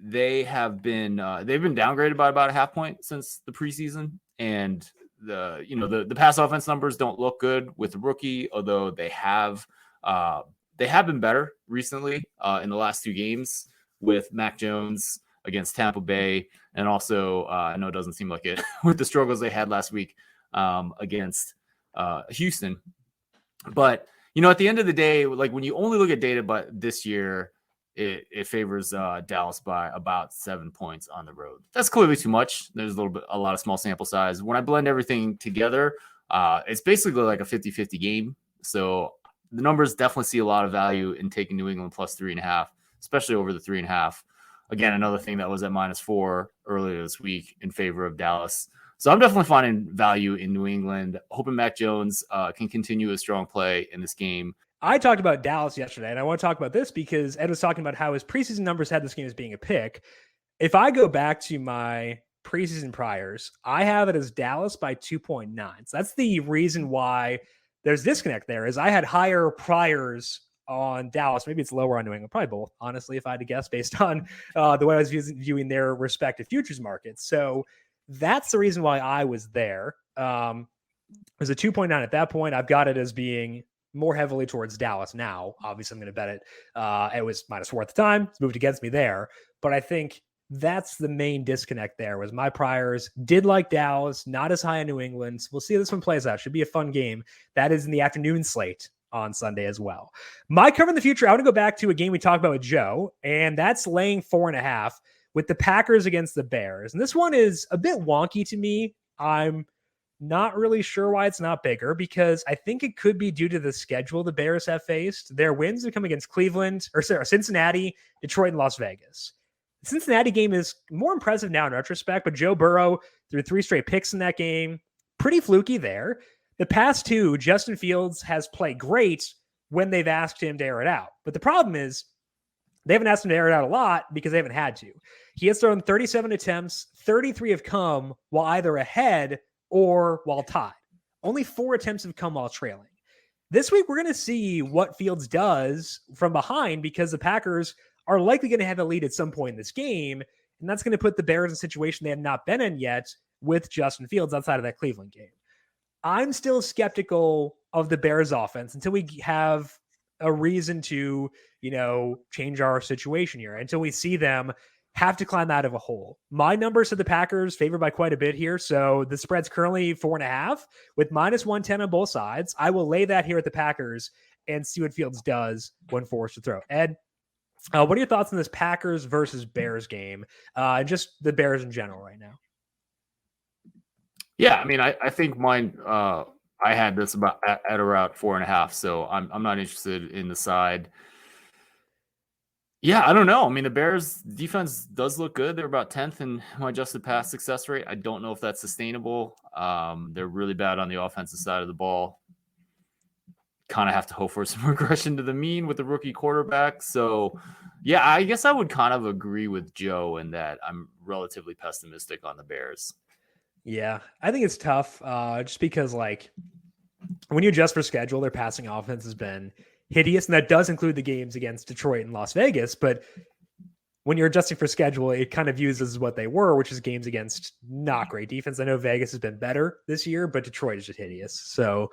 they've been downgraded by about a 0.5 point since the preseason. And the pass offense numbers don't look good with the rookie, although they have been better recently, in the last 2 games with Mac Jones against Tampa Bay. And also, I know it doesn't seem like it with the struggles they had last week against Houston. But, at the end of the day, like when you only look at data, but this year it favors Dallas by about 7 points on the road. That's clearly too much. There's a lot of small sample size. When I blend everything together, it's basically like a 50-50 game. So the numbers definitely see a lot of value in taking New England plus 3.5, especially over the 3.5. Again, another thing that was at -4 earlier this week in favor of Dallas. So I'm definitely finding value in New England, hoping Mac Jones can continue a strong play in this game. I talked about Dallas yesterday, and I want to talk about this because Ed was talking about how his preseason numbers had this game as being a pick. If I go back to my preseason priors, I have it as Dallas by 2.9. So that's the reason why there's disconnect there, is I had higher priors on Dallas. Maybe it's lower on New England. Probably both, honestly, if I had to guess, based on the way I was viewing their respective futures markets. So that's the reason why I was there. It was a 2.9 at that point. I've got it as being more heavily towards Dallas now. Obviously, I'm going to bet it. It was -4 at the time. It's moved against me there. But I think that's the main disconnect there, was my priors did like Dallas, not as high in New England. So we'll see how this one plays out. Should be a fun game. That is in the afternoon slate on Sunday as well. My cover in the future, I want to go back to a game we talked about with Joe, and that's laying 4.5 with the Packers against the Bears. And this one is a bit wonky to me. I'm not really sure why it's not bigger, because I think it could be due to the schedule the Bears have faced. Their wins have come against Cincinnati, Detroit, and Las Vegas. The Cincinnati game is more impressive now in retrospect, but Joe Burrow threw 3 straight picks in that game. Pretty fluky there. The past 2, Justin Fields has played great when they've asked him to air it out. But the problem is they haven't asked him to air it out a lot because they haven't had to. He has thrown 37 attempts, 33 have come while either ahead or while tied. Only 4 attempts have come while trailing. This week, we're going to see what Fields does from behind, because the Packers are likely going to have a lead at some point in this game, and that's going to put the Bears in a situation they have not been in yet with Justin Fields outside of that Cleveland game. I'm still skeptical of the Bears offense until we have a reason to, change our situation here, until we see them have to climb out of a hole. My numbers to the Packers favored by quite a bit here. So the spread's currently 4.5 with -110 on both sides. I will lay that here at the Packers and see what Fields does when forced to throw. Ed, what are your thoughts on this Packers versus Bears game? Just the Bears in general right now. Yeah, I mean, I think mine, I had this about at around 4.5. So I'm not interested in the side. Yeah, I don't know. I mean, the Bears defense does look good. They're about 10th in my adjusted pass success rate. I don't know if that's sustainable. They're really bad on the offensive side of the ball. Kind of have to hope for some regression to the mean with the rookie quarterback. So, yeah, I guess I would kind of agree with Joe in that I'm relatively pessimistic on the Bears. Yeah, I think it's tough just because, when you adjust for schedule, their passing offense has been hideous, and that does include the games against Detroit and Las Vegas. But when you're adjusting for schedule, it kind of views as what they were, which is games against not great defense. I know Vegas has been better this year, but Detroit is just hideous. So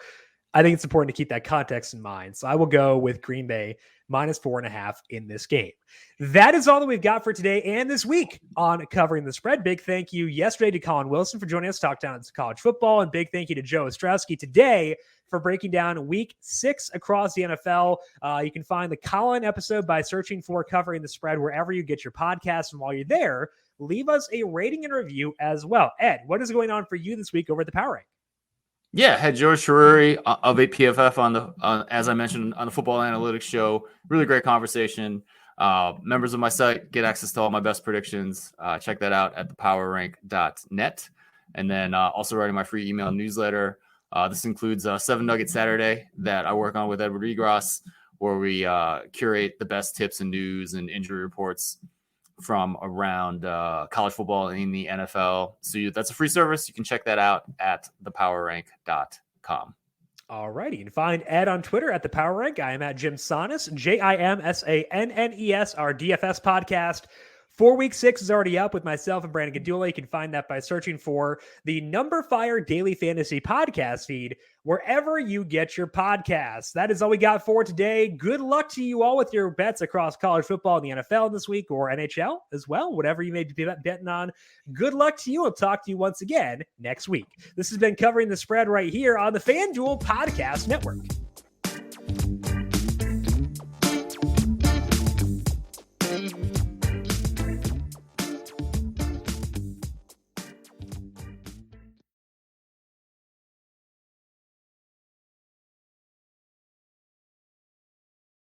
I think it's important to keep that context in mind. So I will go with Green Bay -4.5 in this game. That is all that we've got for today and this week on Covering the Spread. Big thank you yesterday to Colin Wilson for joining us to talk down college football, and big thank you to Joe Ostrowski today for breaking down week 6 across the NFL. You can find the Colin episode by searching for Covering the Spread wherever you get your podcasts. And while you're there, leave us a rating and review as well. Ed, what is going on for you this week over at the Power Rank? Yeah, had George Sherruri of APFF on as I mentioned, on the Football Analytics Show. Really great conversation. Members of my site get access to all my best predictions. Check that out at thepowerrank.net. And then also writing my free email newsletter. This includes 7 Nugget Saturday that I work on with Edward Egros, where we curate the best tips and news and injury reports from around college football and the NFL. So that's a free service. You can check that out at thepowerrank.com. All righty. And find Ed on Twitter at The Power Rank. I am at Jim Sannes, JIMSANNES, our DFS podcast. 4 week 6 is already up with myself and Brandon Gadula. You can find that by searching for the Number Fire Daily Fantasy Podcast feed wherever you get your podcasts. That is all we got for today. Good luck to you all with your bets across college football and the NFL this week, or NHL as well, whatever you may be betting on. Good luck to you. We'll talk to you once again next week. This has been Covering the Spread right here on the FanDuel Podcast Network.